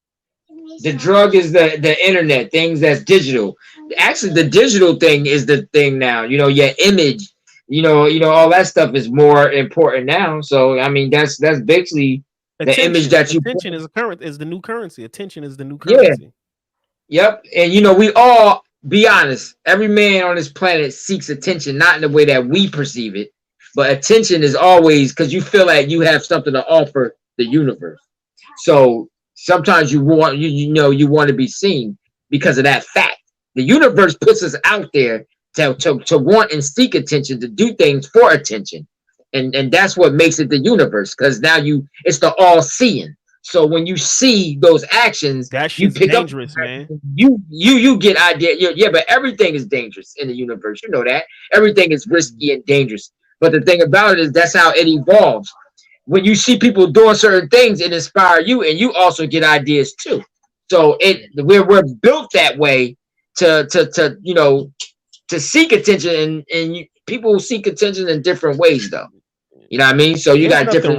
The drug is the internet, things that's digital. Actually, the digital thing is the thing now. Your image, all that stuff is more important now. So I mean, that's basically the image that you. Attention is the new currency. Attention is the new currency. Yeah. Yep. And we all, be honest, every man on this planet seeks attention, not in the way that we perceive it, but attention is always because you feel like you have something to offer the universe. So sometimes you want you want to be seen because of that fact. The universe puts us out there to want and seek attention, to do things for attention, and that's what makes it the universe. Because now it's the all seeing. So when you see those actions, that you pick dangerous, up, man. You get idea. Yeah, but everything is dangerous in the universe. You know that everything is risky and dangerous. But the thing about it is that's how it evolves. When you see people doing certain things, it inspires you, and you also get ideas too. So we're built that way to seek attention, and people seek attention in different ways, though. You know what I mean? So you got different.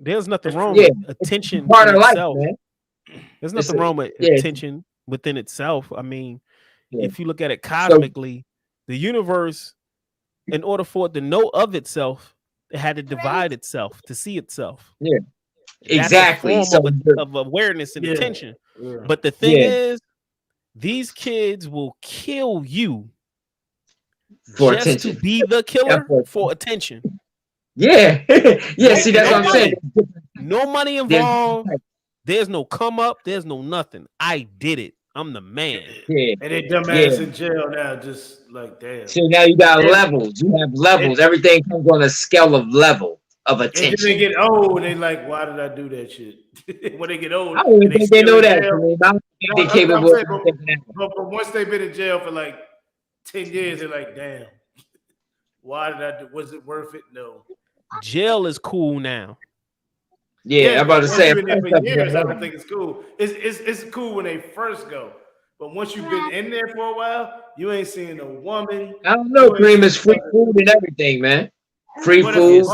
There's nothing wrong with attention part of itself. Life, man. There's nothing wrong with attention within itself. I mean, if you look at it cosmically, the universe, in order for it to know of itself, it had to divide itself to see itself. Yeah, that's exactly. A form of awareness and attention. Yeah. But the thing is, these kids will kill you for just attention. to be the killer for attention. Yeah, yeah. See, that's what I'm saying. No money involved. There's no come up. There's no nothing. I did it. I'm the man. Yeah. And they dumbass in jail now, just like damn. So now you got levels. You have levels. Everything comes on a scale of level of attention. And then they get old, they like, why did I do that shit? When they get old, I don't even think they know that. They're capable. But once they've been in jail for like 10 years, they're like, damn. Why did I do? Was it worth it? No. Jail is cool now. Yeah, I'm about to say. For years, I don't think it's cool. It's cool when they first go, but once you've been in there for a while, you ain't seeing a woman. I don't know. Cream is free food and everything, man. Free food.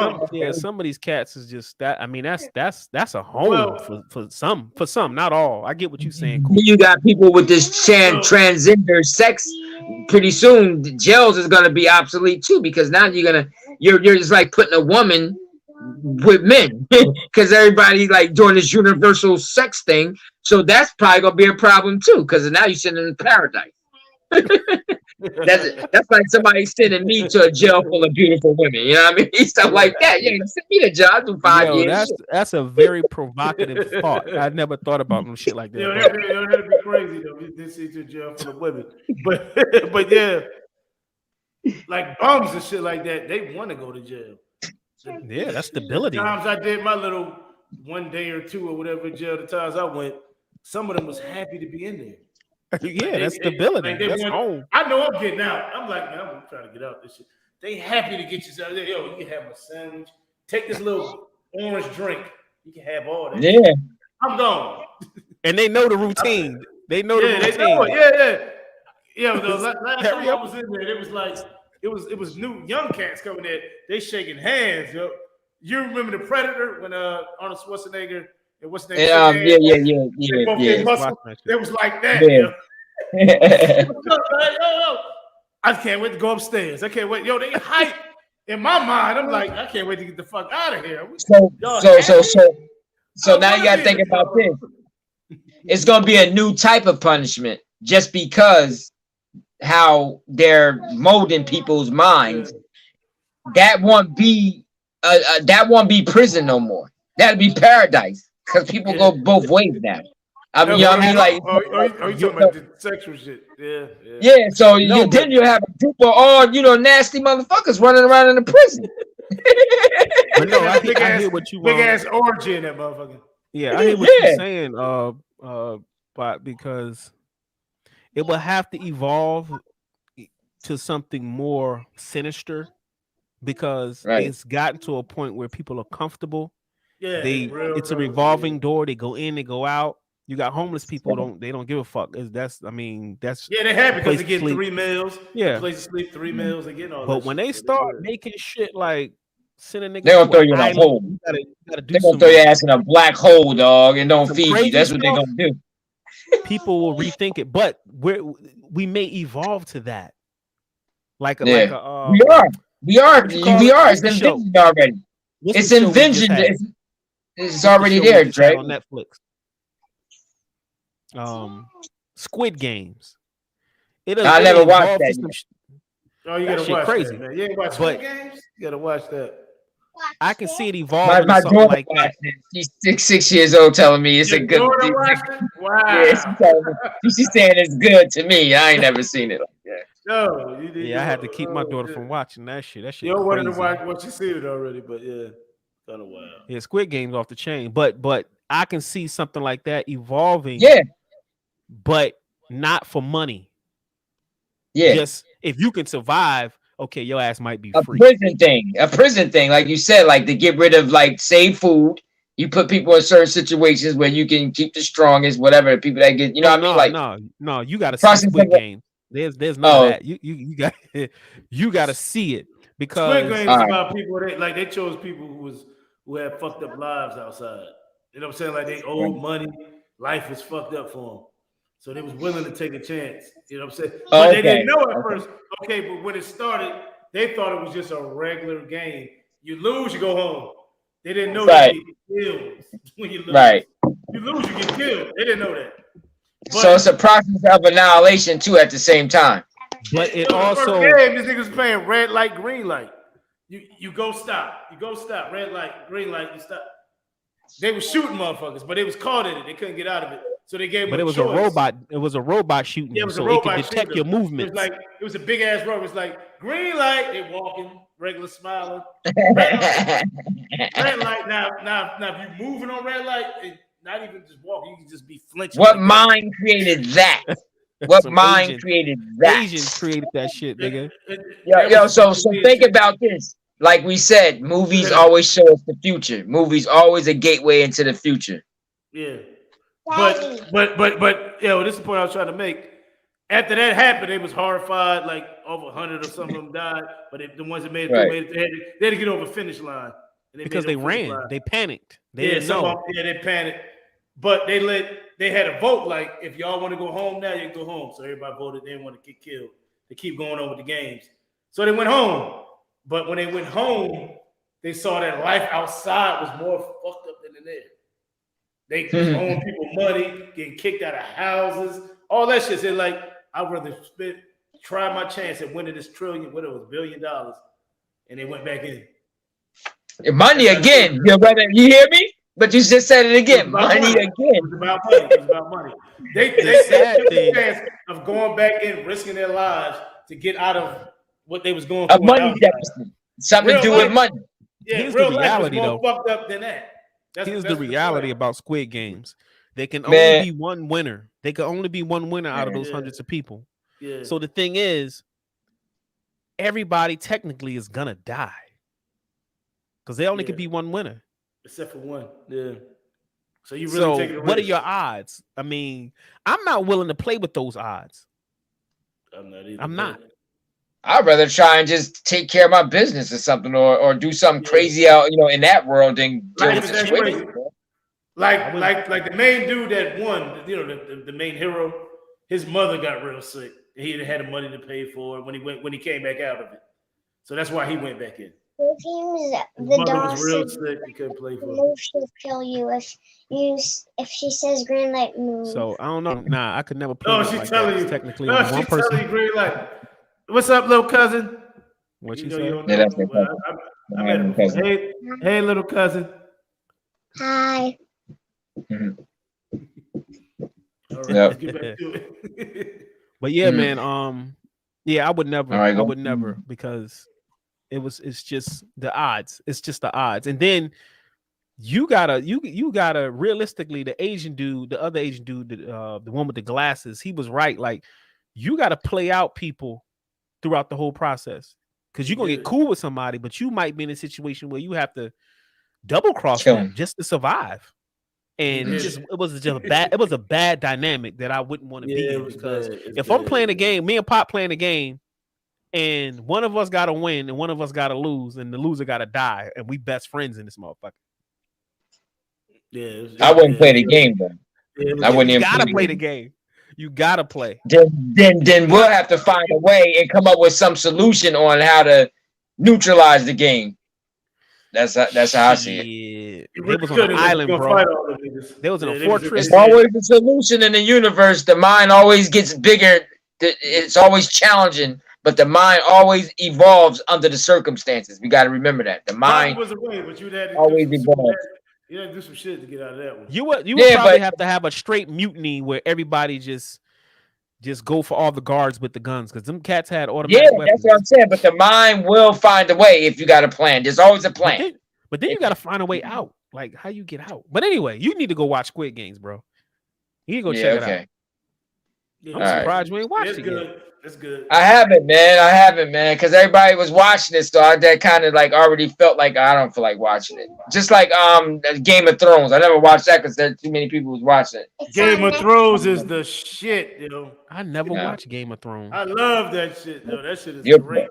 Some of these cats is just that. I mean, that's a home for some, not all. I get what you're saying. Cool. You got people with this transgender sex. Pretty soon, jails is gonna be obsolete too, because now you're just like putting a woman with men, because everybody like doing this universal sex thing. So that's probably gonna be a problem too, because now you're sitting in paradise. That's like somebody sending me to a jail full of beautiful women. You know what I mean? Stuff like that. Yeah, send me to jail. I'll do 5 years. That's a very provocative thought. I never thought about no shit like that. That'd be crazy though. This is a jail full of women, but yeah, like bums and shit like that. They want to go to jail. Yeah, that's stability. The times I did my little 1 day or 2 or whatever jail, the times I went, some of them was happy to be in there. Yeah, that's stability. That's home. I know I'm getting out. I'm like, man, I'm trying to get out this shit. They happy to get you out there. Yo, you can have a sandwich. Take this little orange drink. You can have all that. Yeah. I'm gone. And they know the routine. They know the routine. They know it. Yeah. The last time I was in there, it was like it was new young cats coming in. They shaking hands, yo. You remember the Predator when Arnold Schwarzenegger and what's the name? Yeah. It was like that. Yeah. I can't wait to go upstairs. I can't wait. Yo, they hype. In my mind, I'm like, I can't wait to get the fuck out of here. So now you got to think about this. It's going to be a new type of punishment just because how they're molding people's minds. That won't be prison no more. That'll be paradise because people go both ways now. I mean, you know what I mean? Like, are you talking about the sexual shit? Yeah. Yeah. So then you have a group of all nasty motherfuckers running around in the prison. But no, I hear what you big ass orgy in that motherfucker. Yeah, I hear what you're saying. But because it will have to evolve to something more sinister, because Right. it's gotten to a point where people are comfortable. Yeah, It's a revolving door. They go in, they go out. You got homeless people don't give a fuck. That's yeah, they happy because they get 3 meals. Yeah, place to sleep, 3 meals. They get all. But that when shit, they so start making shit like sending niggas, They're gonna to throw an you in a island, hole. you gotta do They're gonna some throw your ass in a black hole, dog, and don't some feed you. crazy That's what they're stuff. gonna do. People will rethink it, but we may evolve to that. Like a We are. what you call it? It's envisioned already. What's It's the show we just envisioned. had? It's already there, Dre. On Netflix. Squid Games. I never watched that. Oh, you That gotta shit watch crazy. that, man. You ain't watch Squid Games? You gotta watch that. I can see it evolving My to something daughter like that. watched it. She's 6 years old, telling me it's a good. Wow. Yeah, she's saying it's good to me. I ain't never seen it like that. No, I had to keep my daughter from watching that shit. That shit. You don't want crazy. to watch what you seen it already, but yeah, kind of wild. Yeah, Squid Game's off the chain, but I can see something like that evolving. Yeah, but not for money. Yeah, just if you can survive, okay, your ass might be free. A prison thing, like you said, like to get rid of like save food. You put people in certain situations where you can keep the strongest, whatever people that get, what I mean? Like no, you got to see Squid Game. There's none of that. You got you got to see it because Squid Game is about people they chose people who had fucked up lives outside. You know what I'm saying? Like they owed money, life was fucked up for them, so they was willing to take a chance. You know what I'm saying? But they didn't know at first. Okay, but when it started, they thought it was just a regular game. You lose, you go home. They didn't know that you get killed when you lose. Right. You lose, you get killed. They didn't know that. But, so it's a process of annihilation too at the same time. But it also game, this nigga's playing red light, green light. You go stop. You go stop. Red light, green light, you stop. They were shooting motherfuckers, but they was caught in it. They couldn't get out of it. So they gave them a robot. It was a robot shooting. Yeah, it was so a robot it could detect your movements. It was a big ass robot. It was like green light, they walking, regular smiling. Red light. Now if you moving on red light, not even just walking, you can just be flinching. What mind created that? What mind created that? Asians created that shit, nigga. Yo, so think about this. Like we said, movies always show us the future. Movies always a gateway into the future. Yeah. But this is the point I was trying to make. After that happened, they was horrified. Like over 100 or some of them died. But the ones that made it, they had to get over the finish line. Because they ran, they panicked. They didn't know. They panicked. But they had a vote. Like if y'all want to go home now, you can go home. So everybody voted they didn't want to get killed. They keep going on with the games. So they went home. But when they went home, they saw that life outside was more fucked up than in there. They owing people money, getting kicked out of houses, all that shit. They're like, I'd rather try my chance at winning this $1 billion, and they went back in. Money again. You hear me? But you just said it again. Money again. It was about money. They took the chance of going back in, risking their lives to get out of what they was going through. A money deficit. Something to do with money. Yeah, here's the reality, though. Fucked up than that. Here's the reality about Squid Games. They can only be one winner. They can only be one winner out of those hundreds of people. Yeah. So the thing is, everybody technically is gonna die because they only could be one winner, except for one. Yeah. So you really taking a risk. What are your odds? I mean, I'm not willing to play with those odds. I'm not either. I'm not. I'd rather try and just take care of my business or something, or do something crazy out, in that world than deal with the situation. Like the main dude that won, the main hero, his mother got real sick. He had the money to pay for it when he came back out of it. So that's why he went back in. The mother was real sick. He couldn't play for it. She'll kill you if she says green light move. So I don't know. Nah, I could never play. No, she's telling you. Technically, no, she's telling you green light. What's up, little cousin? What you say? I met him before. Hey, little cousin. Hi. All right, let's get back to it. But yeah, man. I would never. I would never because it's just the odds. It's just the odds, and then you gotta realistically, the other Asian dude, the one with the glasses, he was right. Like you gotta play out people throughout the whole process. because you're gonna get cool with somebody, but you might be in a situation where you have to double cross Kill them him. just to survive. And it was a bad dynamic that I wouldn't want to be in, because if I'm playing a game, me and Pop playing a game, and one of us got to win and one of us got to lose, and the loser got to die, and we best friends in this motherfucker. Yeah, I wouldn't play the game though. I wouldn't even play the game. You gotta play. Then we'll have to find a way and come up with some solution on how to neutralize the game. That's how I see it. They was on an island, bro. They was in a fortress. It's always a solution in the universe. The mind always gets bigger. It's always challenging, but the mind always evolves under the circumstances. We got to remember that. The mind was away, but you had to always evolves. You had to do some shit to get out of that one. You would probably have to have a straight mutiny where everybody just go for all the guards with the guns, because them cats had automatic weapons. That's what I'm saying. But the mind will find a way if you got a plan. There's always a plan. But then you got to find a way out. Like, how you get out? But anyway, you need to go watch Squid Games, bro. You need to go check it out. Yeah, I'm surprised you ain't watched it yet. It's good. I haven't, man. Because everybody was watching it, so that kind of like already felt like I don't feel like watching it. Just like Game of Thrones, I never watched that because there too many people was watching it. Game of Thrones is the shit, yo. I never watched Game of Thrones. I love that shit, though. That shit is great.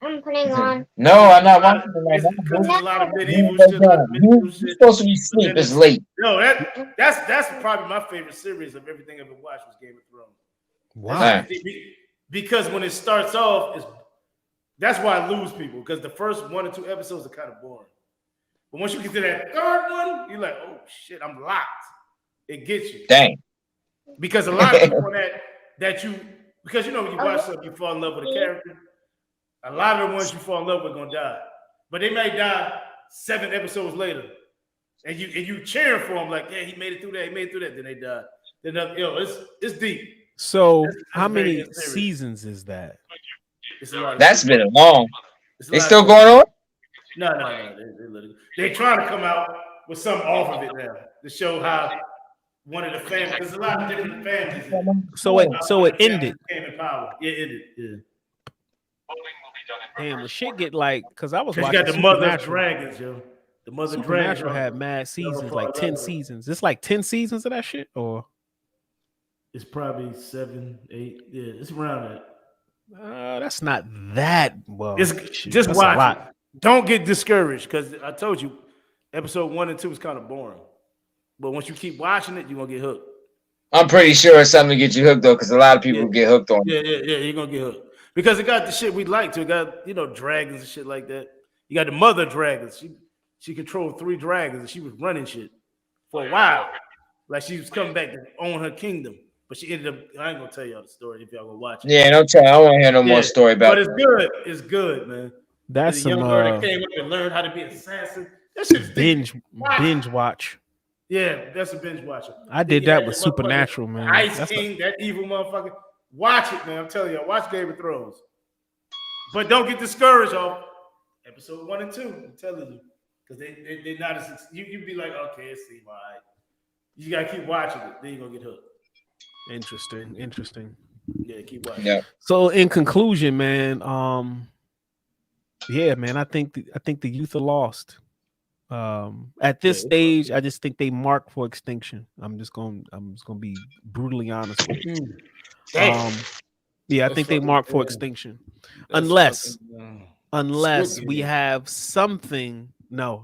I'm putting on. No, I'm not watching it right now. There's a lot of medieval shit. You're supposed to be asleep. It's late. No, that's probably my favorite series of everything I've ever watched was Game of Thrones. Wow. Because when it starts off, that's why I lose people, because the first 1 or 2 episodes are kind of boring. But once you get to that third one, you're like, oh shit, I'm locked. It gets you. Dang. Because a lot of people because you know when you watch something, you fall in love with a character. A lot of the ones you fall in love with are gonna die. But they may die 7 episodes later. And you cheering for them like, yeah, he made it through that, then they die. Then it's deep. So how many seasons is that? That's been a long. They still going on? No. They're trying to come out with something off of it now to show how one of the families. There's a lot of different families. So it ended. Came in power. Yeah, it ended. Yeah. Damn, the shit get like, because I was watching. You got the Mother of Dragons, yo. The Mother Supernatural had mad seasons, like 10 seasons. It's like 10 seasons of that shit, or it's probably 7, 8. Yeah, it's around that. That's not that well. Just watch it. Don't get discouraged, because I told you, episode 1 and 2 is kind of boring. But once you keep watching it, you're gonna get hooked. I'm pretty sure it's something to get you hooked though, because a lot of people get hooked on it. Yeah, you're gonna get hooked. Because it got the shit we like to. It got, dragons and shit like that. You got the Mother Dragons. She controlled 3 dragons and she was running shit for a while. Like she was coming back to own her kingdom. But she ended up, I ain't gonna tell y'all the story if y'all gonna watch it. Yeah, don't tell. I don't want to hear no more story about it. But it's good. It's good, man. That's some young girl that came up and learned how to be an assassin. That shit's binge watch. Yeah, that's a binge watcher. I did that with Supernatural, man. Ice King, that evil motherfucker. Watch it, man. I'm telling you, watch Game of Thrones. But don't get discouraged off episode 1 and 2. I'm telling you. Because they're not as you be like, okay, it seems all right. You gotta keep watching it, then you're gonna get hooked. Interesting. Yeah, keep watching. Yeah. So in conclusion, man, yeah, man, I think the youth are lost. At this stage, I just think they mark for extinction. I'm just gonna be brutally honest with you. I think they mark for extinction. Unless we have something. No.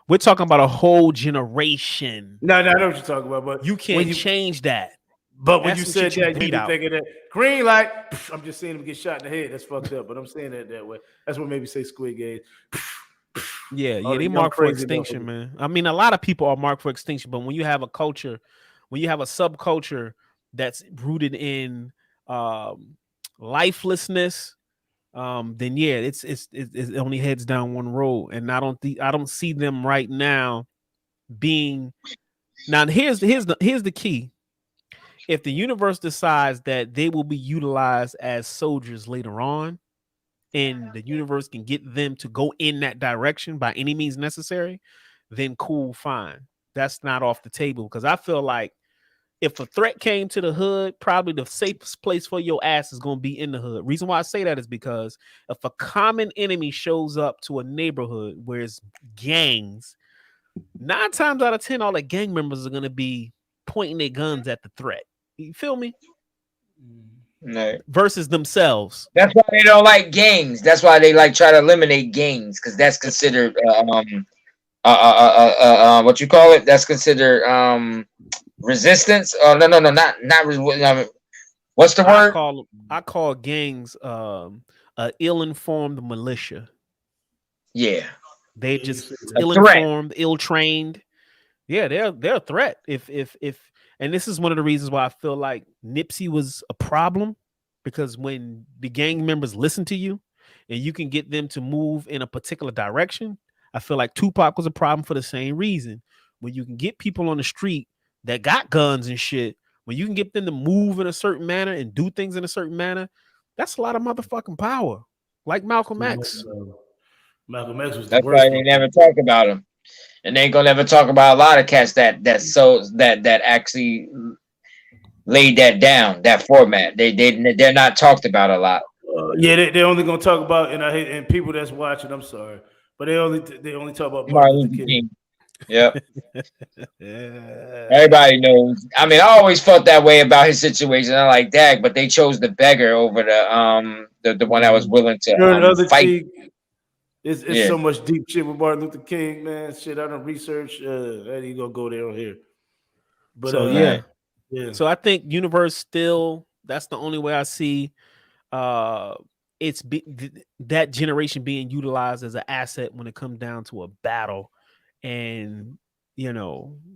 We're talking about a whole generation. No, I know what you're talking about, but you can't change that. But when you said that, you be thinking that green light. I'm just seeing him get shot in the head. That's fucked up. But I'm saying that way. That's what made me say Squid Game. Yeah, they mark for extinction, man. I mean, a lot of people are marked for extinction, but when you have a culture, when you have a subculture that's rooted in lifelessness, then yeah, it only heads down one road. And I don't see them right now being. Now here's the key. If the universe decides that they will be utilized as soldiers later on, and the universe can get them to go in that direction by any means necessary, then cool, fine. That's not off the table, because I feel like if a threat came to the hood, probably the safest place for your ass is going to be in the hood. Reason why I say that is because if a common enemy shows up to a neighborhood where it's gangs, 9 times out of 10, all the gang members are going to be pointing their guns at the threat. You feel me? Right. Versus themselves. That's why they don't like gangs. That's why they like try to eliminate gangs, because that's considered what you call it? That's considered resistance. Oh no, not what's the word? I call gangs ill-informed militia. Yeah, they just ill-informed, ill-trained. Yeah, they're a threat. If and this is one of the reasons why I feel like Nipsey was a problem, because when the gang members listen to you and you can get them to move in a particular direction, I feel like Tupac was a problem for the same reason. When you can get people on the street that got guns and shit, when you can get them to move in a certain manner and do things in a certain manner, that's a lot of motherfucking power. Like Malcolm X. Malcolm X was that's why they never talk about him. And they ain't gonna never talk about a lot of cats that actually laid that down, that format. They're not talked about a lot. Yeah, they only gonna talk about, and people that's watching, I'm sorry, but they only talk about Martin Luther King. Yep. Everybody knows. I mean, I always felt that way about his situation. I like that, but they chose the beggar over the one that was willing to fight. It's so much deep shit with Martin Luther King, man. Shit, I don't research. I ain't gonna go there on here. But so yeah. So I think Universe still. That's the only way I see. That generation being utilized as an asset when it comes down to a battle, and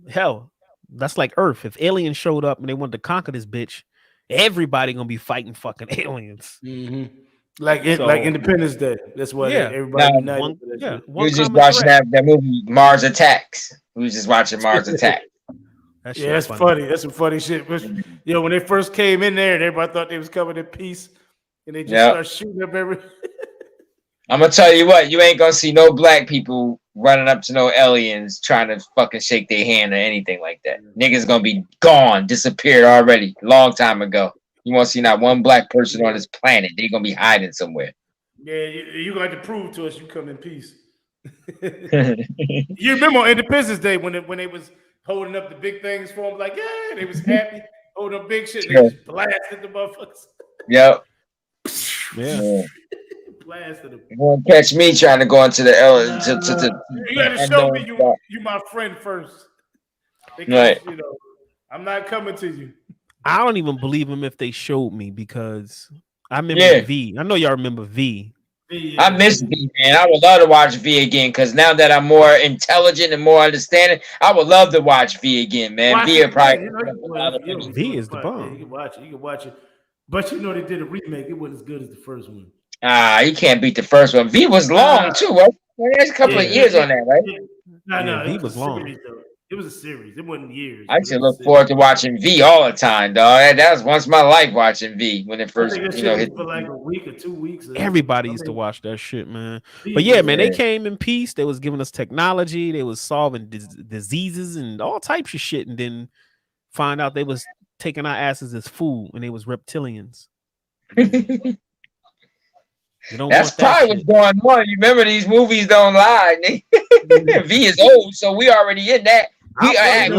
hell, that's like Earth. If aliens showed up and they wanted to conquer this bitch, everybody gonna be fighting fucking aliens. Mm-hmm. Like Independence Day. That's why everybody united. We was just watching that movie Mars Attacks. We was just watching Mars Attacks. That's funny. That's some funny shit. But, when they first came in there, and everybody thought they was coming in peace, and they just start shooting up everything. I'm gonna tell you what, you ain't gonna see no black people running up to no aliens trying to fucking shake their hand or anything like that. Niggas gonna be gone, disappeared already, long time ago. You won't see not one black person on this planet. They're gonna be hiding somewhere. Yeah, you're gonna have to prove to us you come in peace. You remember on Independence Day when they was holding up the big things for them, like, yeah, they was happy, holding up big shit, they just blasted the motherfuckers. Yep. Yeah. Blasted them. You won't catch me trying to go into the you gotta show me you my friend first. Because, right. I'm not coming to you. I don't even believe them if they showed me, because I remember V. I know y'all remember V. I miss V, man. I would love to watch V again, because now that I'm more intelligent and more understanding, I would love to watch V again, man. V is the bomb. You can watch it. But they did a remake. It wasn't as good as the first one. You can't beat the first one. V was long too. Right? There's a couple of years on that, right? No, V was long. It was a series. It wasn't years. I should look forward to watching V all the time, dog. That was once my life watching V when it first, hit for like a week or 2 weeks. Everybody used to watch that shit, man. But yeah, man, they came in peace. They was giving us technology. They was solving diseases and all types of shit, and then find out they was taking our asses as food, and they was reptilians. That's probably what's going on. You remember, these movies don't lie. V is old, so we already in that. I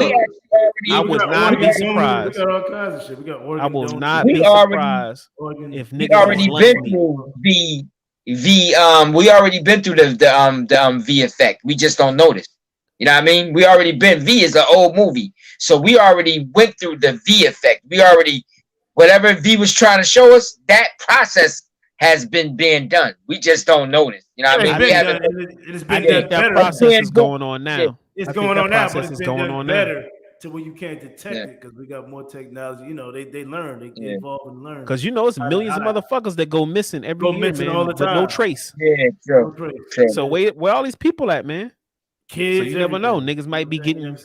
would not be surprised. I will not be surprised if niggas already been through V. We already been through the V effect. We just don't notice. You know what I mean? We already been. V is an old movie, so we already went through the V effect. We already, whatever V was trying to show us, that process has been being done. We just don't notice. You know what I mean? I think that process is going on now. It's going on now, but it's been done better to where you can't detect it, because we got more technology. They learn, they evolve and learn. Because it's millions of motherfuckers that go missing every year, man, all the time. with no trace. Yeah, true. So where all these people at, man? Kids, so you never know. Niggas might be getting,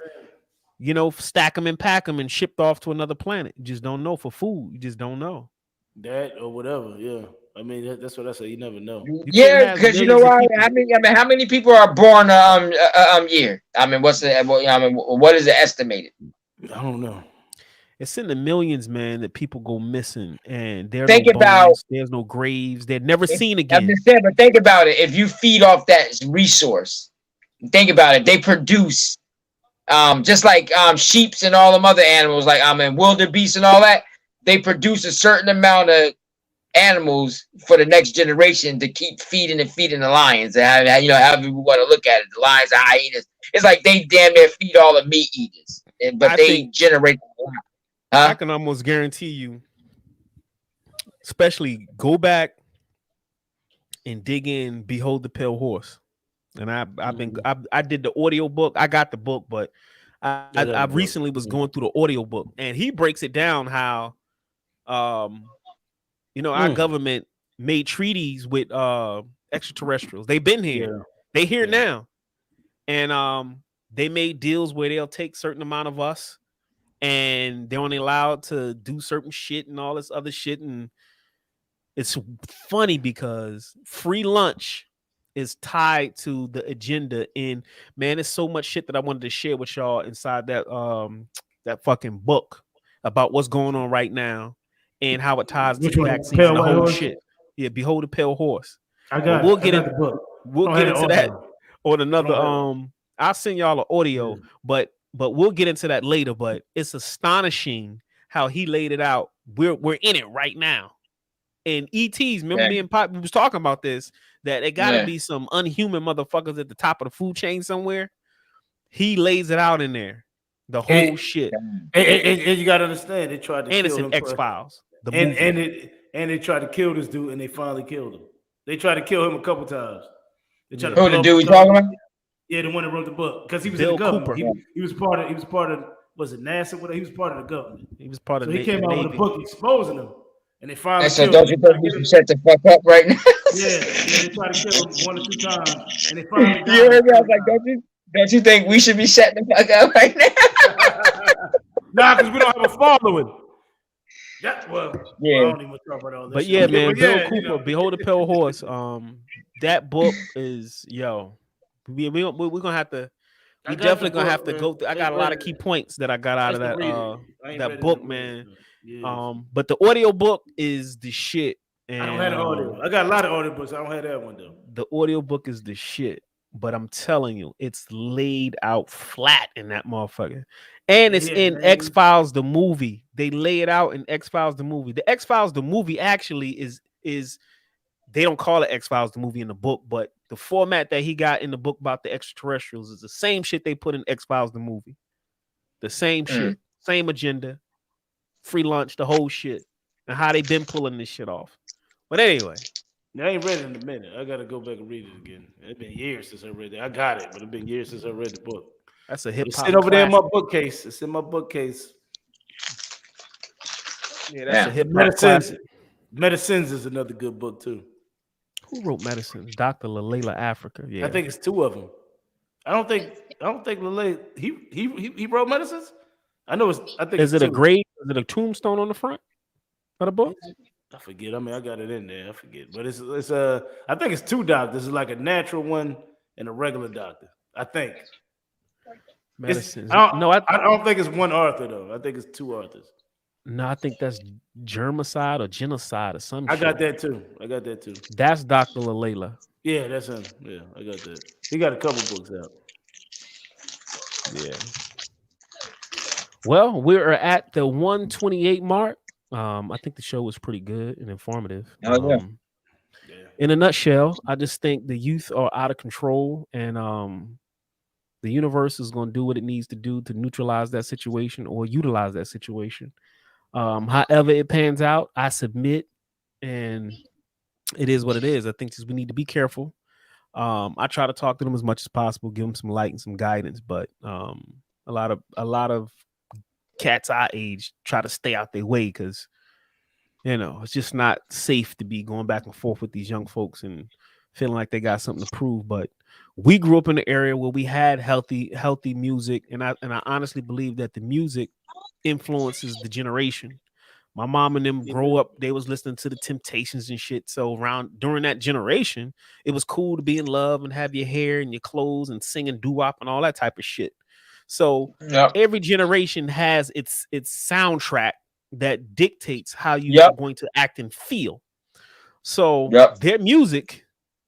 stack them and pack them and shipped off to another planet. You just don't know for food. You just don't know. That or whatever, yeah. I mean, that's what I say. You never know. Because you know why? I mean, how many people are born year? I mean, what is it estimated? I don't know. It's in the millions, man, that people go missing, and there's no graves, they're never seen again. But think about it. If you feed off that resource, think about it. They produce, just like sheeps and all them other animals, like and wildebeest and all that. They produce a certain amount of animals for the next generation to keep feeding the lions. And however we want to look at it, the lions, the hyenas. It's like they damn near feed all the meat eaters, but they generate. I can almost guarantee you, especially go back and dig in Behold the Pale Horse. And I did the audio book. I got the book, but I recently was going through the audio book, and he breaks it down how our government made treaties with extraterrestrials. They've been here. Yeah. They here now. And they made deals where they'll take certain amount of us, and they're only allowed to do certain shit and all this other shit. And it's funny because free lunch is tied to the agenda. And man, there's so much shit that I wanted to share with y'all inside that fucking book about what's going on right now and how it ties to the vaccines and the whole shit. Yeah, Behold the Pale Horse. We'll get into that on another. I'll send y'all an audio, but we'll get into that later. But it's astonishing how he laid it out. We're in it right now. And ETs, remember me and Pop, we was talking about this, that it got to be some unhuman motherfuckers at the top of the food chain somewhere. He lays it out in there, the whole shit. And you got to understand, they tried to kill him. And it's in X-Files. And they tried to kill this dude, and they finally killed him. They tried to kill him a couple times. The dude we talking about? Yeah, the one that wrote the book, because he was in the government. He was part of. Was it NASA? Whatever. He was part of the government. He was part of. So he came out with a book exposing him. And they finally don't you think we should shut the fuck up right now? yeah, they tried to kill him 1 or 2 times, and they finally. You heard me? I was like, don't you think we should be shutting the fuck up right now? Nah, because we don't have a following. I don't even talk about all this. But yeah, man, Bill Cooper, Behold the Pale Horse. That book is we're gonna have to. We definitely gonna have to go through. I got a lot of key points that I got out of that book, man. Yeah. But the audio book is the shit. And I don't have the audio. I got a lot of audio books. I don't have that one though. The audio book is the shit. But I'm telling you, it's laid out flat in that motherfucker. And it's in X-Files the movie. They lay it out in X-Files the movie. The X-Files the movie actually is they don't call it X-Files the movie in the book, but the format that he got in the book about the extraterrestrials is the same shit they put in X-Files the movie. The same shit, same agenda, free lunch, the whole shit, and how they been pulling this shit off. But anyway. I ain't read it in a minute. I gotta go back and read it again. It's been years since I read it. I got it, but it's been years since I read the book. That's a hip hop. It's over there in my bookcase. It's in my bookcase. Yeah, that's a hip hop classic. Medicines is another good book too. Who wrote Medicines? Dr. Lalela Africa. Yeah, I think it's 2 of them. I don't think Lalela he wrote Medicines. I know it's. I think. Is it a grave? Is it a tombstone on the front of the book? I forget. I mean, I got it in there. I forget, but it's I think it's 2 doctors. It's like a natural one and a regular doctor. I think. Medicines. I don't think it's one author though. I think it's 2 authors. No, I think that's germicide or genocide or something. I got that too. That's Dr. Lalela. Yeah, that's him. Yeah, I got that. He got a couple books out. Yeah. Well, we're at the 128 mark. I think the show was pretty good and informative. In a nutshell, I just think the youth are out of control, and the universe is going to do what it needs to do to neutralize that situation or utilize that situation. However it pans out, I submit, and it is what it is. I think we need to be careful. I try to talk to them as much as possible, give them some light and some guidance, but a lot of cats our age try to stay out their way because it's just not safe to be going back and forth with these young folks and feeling like they got something to prove. But we grew up in an area where we had healthy music, and I honestly believe that the music influences the generation. My mom and them grow up, they was listening to the Temptations and shit. So during that generation, it was cool to be in love and have your hair and your clothes and singing doo-wop and all that type of shit. So Yep. every generation has its soundtrack that dictates how you are going to act and feel. So their music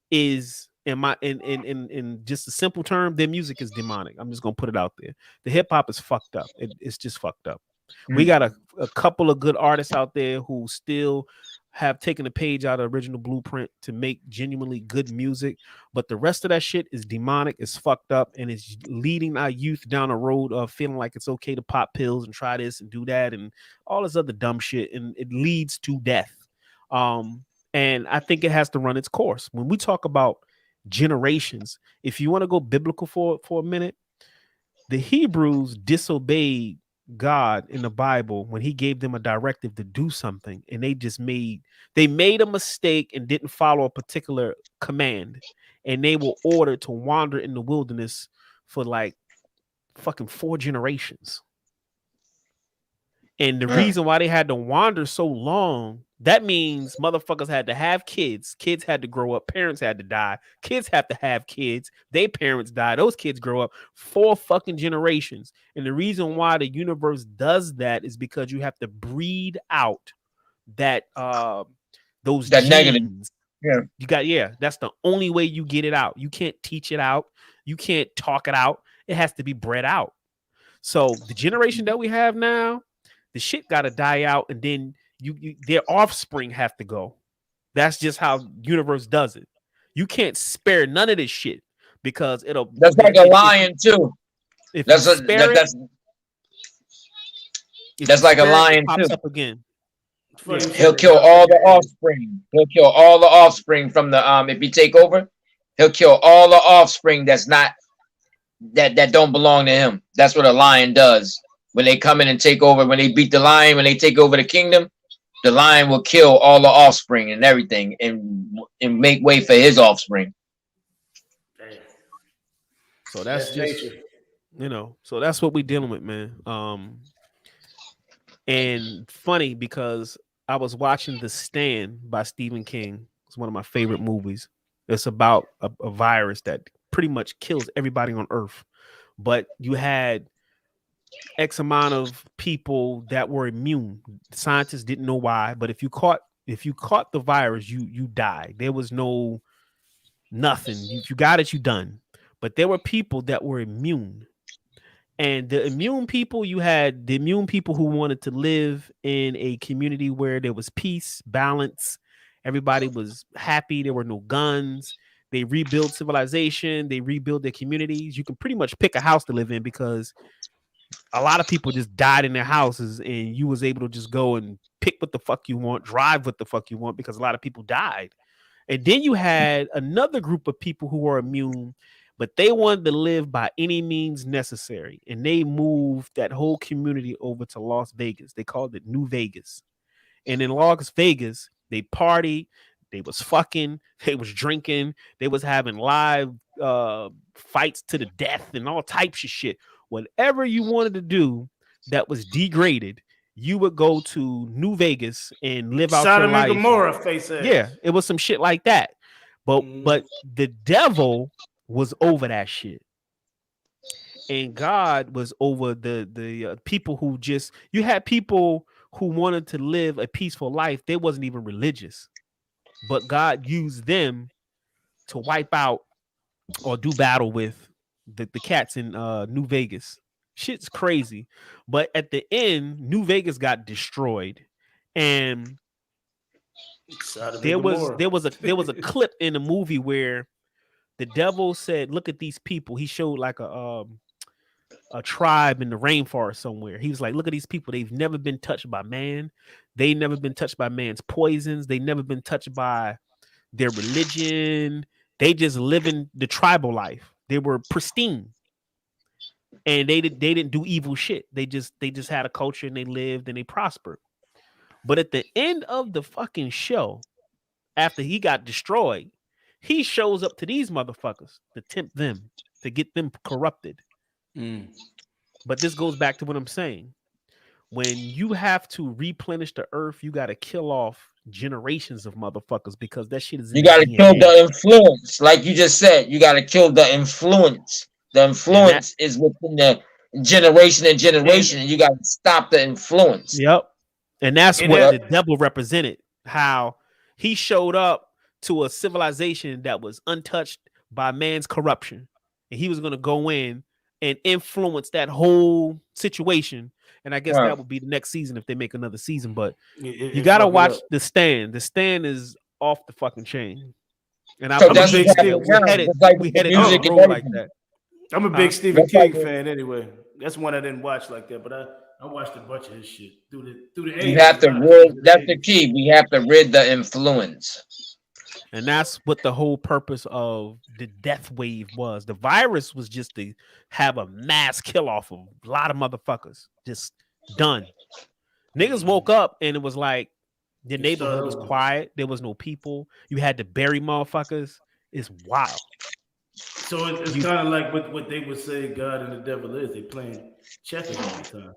is in just a simple term, their music is demonic. I'm just gonna put it out there. The hip hop is fucked up. It's just fucked up. We got a couple of good artists out there who still have taken a page out of original blueprint to make genuinely good music, but the rest of that shit is demonic, it's fucked up, and it's leading our youth down a road of feeling like it's okay to pop pills and try this and do that and all this other dumb shit, and it leads to death. And I think it has to run its course. When we talk about generations, if you want to go biblical for a minute, the Hebrews disobeyed God in the Bible when he gave them a directive to do something, and they made a mistake and didn't follow a particular command, and they were ordered to wander in the wilderness for like fucking 4 generations. And the reason why they had to wander so long, that means motherfuckers had to have kids. Kids had to grow up. Parents had to die. Kids have to have kids. Their parents die. Those kids grow up. 4 fucking generations. And the reason why the universe does that is because you have to breed out that those that genes. negative. Yeah. That's the only way you get it out. You can't teach it out. You can't talk it out. It has to be bred out. So the generation that we have now, the shit got to die out, and then their offspring have to go. That's just how universe does it. You can't spare none of this shit because it'll. That's like a lion too. That's like a lion too. Up again. He'll kill all the offspring. He'll kill all the offspring from the if you take over, he'll kill all the offspring that's not that don't belong to him. That's what a lion does. When they come in and take over, when they beat the lion, when they take over the kingdom, the lion will kill all the offspring and everything and make way for his offspring. So that's just nature. So that's what we're dealing with, man. And funny because I was watching The Stand by Stephen King. It's one of my favorite movies. It's about a virus that pretty much kills everybody on Earth. But you had X amount of people that were immune. Scientists didn't know why, but if you caught the virus, you died. There was no nothing. If you got it, you done. But there were people that were immune. And the immune people, you had the immune people who wanted to live in a community where there was peace, balance, everybody was happy, there were no guns. They rebuild civilization, they rebuild their communities. You can pretty much pick a house to live in because a lot of people just died in their houses, and you was able to just go and pick what the fuck you want, drive what the fuck you want, because a lot of people died. And then you had another group of people who were immune, but they wanted to live by any means necessary. And they moved that whole community over to Las Vegas. They called it New Vegas. And in Las Vegas, they partied, they was fucking, they was drinking, they was having live fights to the death and all types of shit. Whatever you wanted to do that was degraded, you would go to New Vegas and live out your life. Gomorrah face ass. Yeah, it was some shit like that. But the devil was over that shit, and God was over the people who just. You had people who wanted to live a peaceful life. They wasn't even religious, but God used them to wipe out or do battle with the cats in New Vegas. Shit's crazy. But at the end, New Vegas got destroyed. And there was a clip in the movie where the devil said, look at these people. He showed like a tribe in the rainforest somewhere. He was like, look at these people. They've never been touched by man. They never been touched by man's poisons. They never been touched by their religion. They just live in the tribal life. They were pristine, and they didn't do evil shit. They just had a culture, and they lived and they prospered. But at the end of the fucking show, after he got destroyed, he shows up to these motherfuckers to tempt them, to get them corrupted. But this goes back to what I'm saying. When you have to replenish the earth, you got to kill off generations of motherfuckers because that shit is. You got to kill the influence, like you just said. You got to kill the influence. The influence is within generation and generation, and you got to stop the influence. Yep. And that's And what that- the devil represented. How he showed up to a civilization that was untouched by man's corruption, and he was going to go in and influence that whole situation. And I guess Right. that would be the next season if they make another season. But it you got to fucked it watch up. The Stand. The Stand is off the fucking chain. And So I'm that's a big what Steve. happened now. It's like We the headed music down the and road like everything. that. I'm a big Stephen That's King like- fan anyway. That's one I didn't watch like that, but I watched a bunch of his shit through the You 80s. have to A lot of rid. shit through the That's the 80s. key. We have to rid the influence. And that's what the whole purpose of the death wave was. The virus was just to have a mass kill off of a lot of motherfuckers. Just done. Niggas woke up and it was like the neighborhood was quiet. There was no people. You had to bury motherfuckers. It's wild. So it's kind of like what they would say God and the devil is. They playing checkers all the time.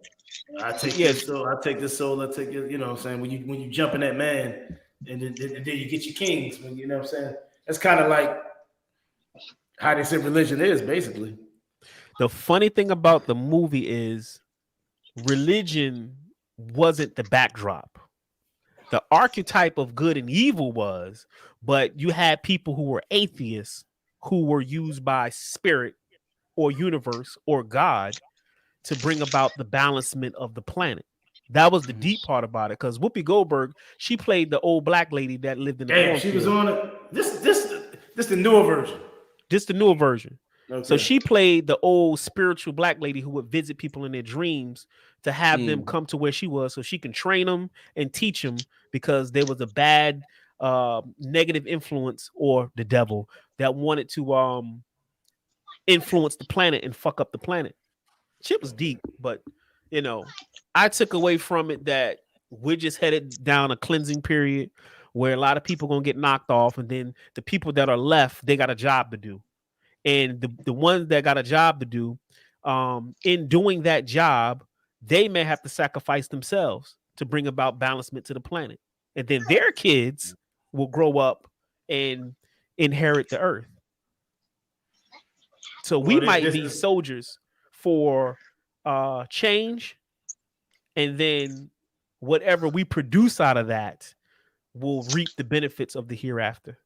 I take this soul, I take this soul, I take it, you know what I'm saying? When you jump in that man and then you get your kings, when you know what I'm saying? That's kind of like how they say religion is, basically. The funny thing about the movie is religion wasn't the backdrop. The archetype of good and evil was, but you had people who were atheists who were used by spirit or universe or God to bring about the balancement of the planet. That was the deep part about it, because Whoopi Goldberg, she played the old black lady that lived in the Damn, she was cornfield. on it. This the newer version. Just the newer version. Okay. So she played the old spiritual black lady who would visit people in their dreams to have them come to where she was so she can train them and teach them, because there was a bad negative influence or the devil that wanted to influence the planet and fuck up the planet. Shit was deep, but you know, I took away from it that we're just headed down a cleansing period where a lot of people gonna get knocked off, and then the people that are left, they got a job to do. And the ones that got a job to do, in doing that job, they may have to sacrifice themselves to bring about balancement to the planet. And then their kids will grow up and inherit the earth. So we might be soldiers for change, and then whatever we produce out of that will reap the benefits of the hereafter.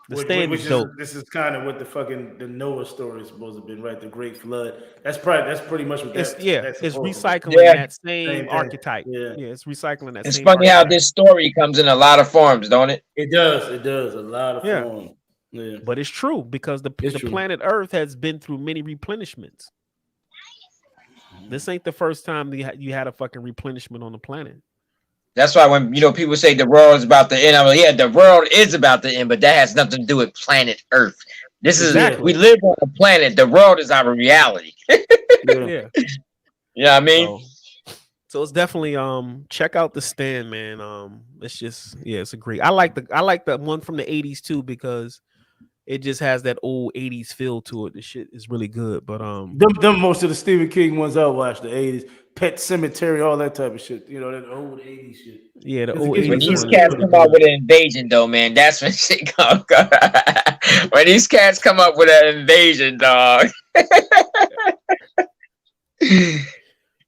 The Stand is dope. This is kind of what the Noah story is supposed to have been, right? The Great Flood. That's pretty much what It's that's it's supposed to be. recycling that Same same thing. archetype. Yeah. Yeah, it's recycling that It's same funny how archetype. this story comes in a lot of forms, don't it? It does. A lot of Yeah. fun. Yeah. But it's true, because the True. planet Earth has been through many replenishments. This ain't the first time you had a fucking replenishment on the planet. That's why when people say the world is about to end, I'm like, yeah, the world is about to end, but that has nothing to do with planet Earth. This is Exactly. we live on a planet. The world is our reality. Yeah. You know what I mean? So it's definitely check out The Stand, man. It's just it's a great. I like the one from the 80s too, because it just has that old 80s feel to it. The shit is really good. But Them most of the Stephen King ones I watched, the 80s, Pet Cemetery, all that type of shit. You know, that old 80s shit. yeah, the It's- old it's- 80s When it's these one is cats pretty come out good. with an invasion, though, man, that's when shit come. When these cats come up with an invasion, dog.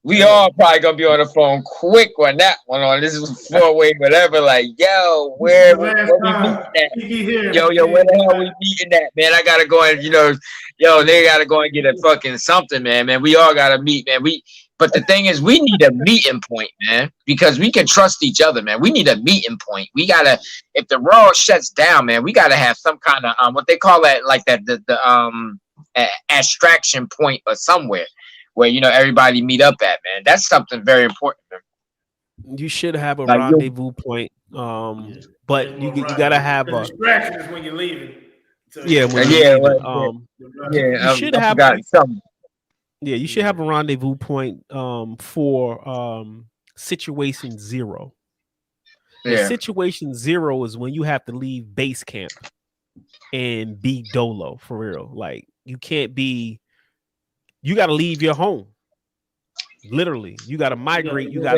We all probably gonna be on the phone quick when that one on. This is 4-way, whatever. Like, yo, where we meeting at? Yo, where the hell we meeting at, man? I gotta go and they gotta go and get a fucking something, man. We all gotta meet, man. But the thing is, we need a meeting point, man, because we can trust each other, man. We need a meeting point. We gotta, if the world shuts down, man, we gotta have some kind of what they call that, like that, the abstraction point or somewhere where everybody meet up at, man. That's something very important, man. You should have a Like, rendezvous point. But you gotta have The a distraction is when you're leaving. So- when you're Yeah, leaving. Yeah, You should I have forgot something. Yeah, you should have a rendezvous point for situation 0. And Yeah. situation 0 is when you have to leave base camp and be dolo for real. Like you got to leave your home. Literally, you got to migrate. You got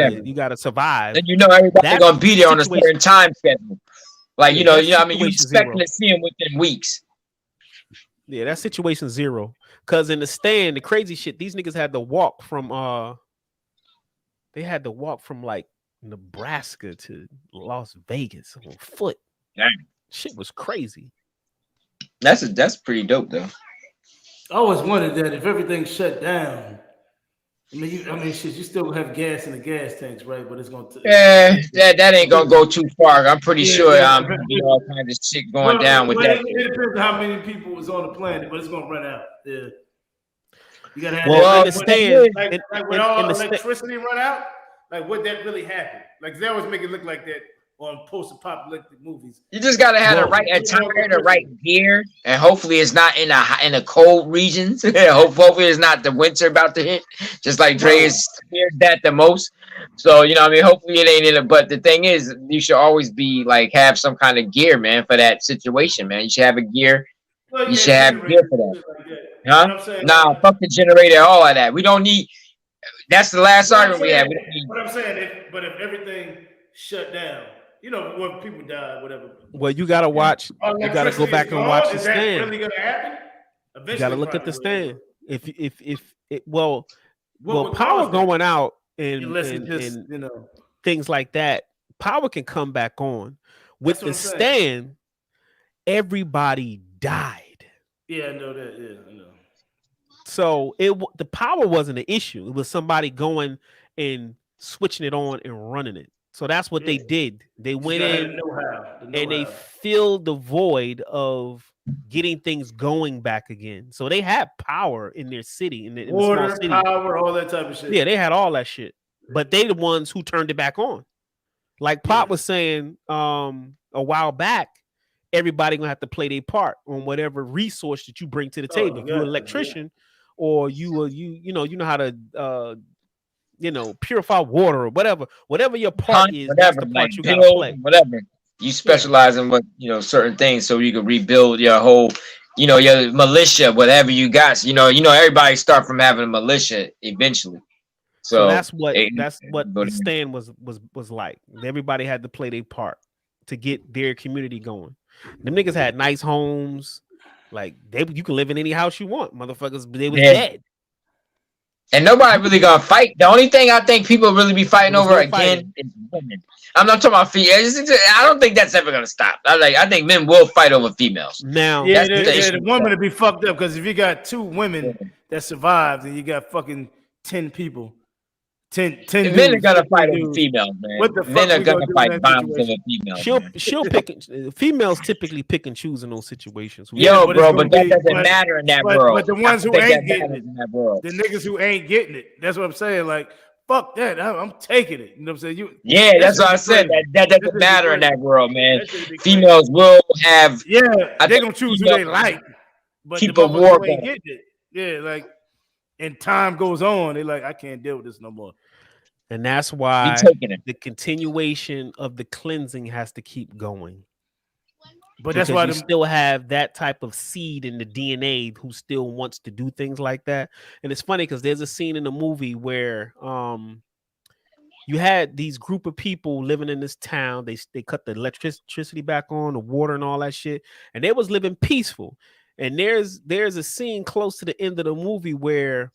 to survive. And everybody's That gonna be there on a situation- certain time schedule. Like Yeah, you that's I mean, you situation expecting 0. to see them within weeks. Yeah, that's situation 0. Cause in the stand, the crazy shit, these niggas had to walk from like Nebraska to Las Vegas on foot. Dang. Shit was crazy. That's pretty dope though. I always wondered that if everything shut down, shit, you still have gas in the gas tanks, right? But it's gonna. That ain't gonna go too far. I'm pretty sure be all kinds of shit going down with that. It depends on how many people was on the planet, but it's gonna run out. Yeah. You gotta have understand. When all electricity run out, like would that really happen? Like they always make it look like that on post-apocalyptic movies. You just gotta have the right attire, the right gear, and hopefully it's not in the cold regions. Hopefully it's not the winter about to hit. Just like Dre is feared that the most. So hopefully it ain't in it. But the thing is, you should always be like have some kind of gear, man, for that situation, man. You should have a gear. You should have gear for that. Huh? Nah, fuck the generator, all of that. We don't need. That's the last argument we have. What I'm saying, if everything shut down, when people die, whatever. Well, you gotta watch. You gotta go back and watch the stand. Is that really gonna happen? You gotta look at the stand. Power going out and things like that, power can come back on. With the stand, everybody died. Yeah, I know that. Yeah, I know. So the power wasn't an issue. It was somebody going and switching it on and running it. So that's what they did. They went in and they filled the void of getting things going back again. So they had power in their city, in the small city. Power, all that type of shit. Yeah, they had all that shit. But they the ones who turned it back on. Like Pop was saying a while back, everybody gonna have to play their part on whatever resource that you bring to the table. If you're an electrician or you know how to purify water or whatever your part is, that's the part you gotta play. Whatever. You specialize in what certain things so you can rebuild your whole your militia, whatever you got. Everybody start from having a militia eventually. So that's what the stand was like. Everybody had to play their part to get their community going. Them niggas had nice homes. Like you can live in any house you want, motherfuckers. They was dead. And nobody really gonna fight. The only thing I think people really be fighting over again is women. I'm not talking about females. I don't think that's ever gonna stop. I think men will fight over females. Now, the woman to be fucked up because if you got 2 women that survived and you got fucking 10 people. 10 men are gonna fight over females, man. What the fuck men are gonna fight violence over females. She'll pick. Females typically pick and choose in those situations. But that doesn't matter in that world. But the ones who ain't getting it, the niggas who ain't getting it, that's what I'm saying. Like, fuck that. I'm taking it. You know what I'm saying? That's what I said. That doesn't matter in that world, man. Females will have. Yeah, they're gonna choose who they like. But keep a war ain't getting it. Yeah, like. And time goes on, they're like, I can't deal with this no more. And that's why the continuation of the cleansing has to keep going. But that's why you still have that type of seed in the DNA who still wants to do things like that. And it's funny because there's a scene in the movie where you had these group of people living in this town. They cut the electricity back on, the water and all that shit, and they was living peaceful. And there's a scene close to the end of the movie where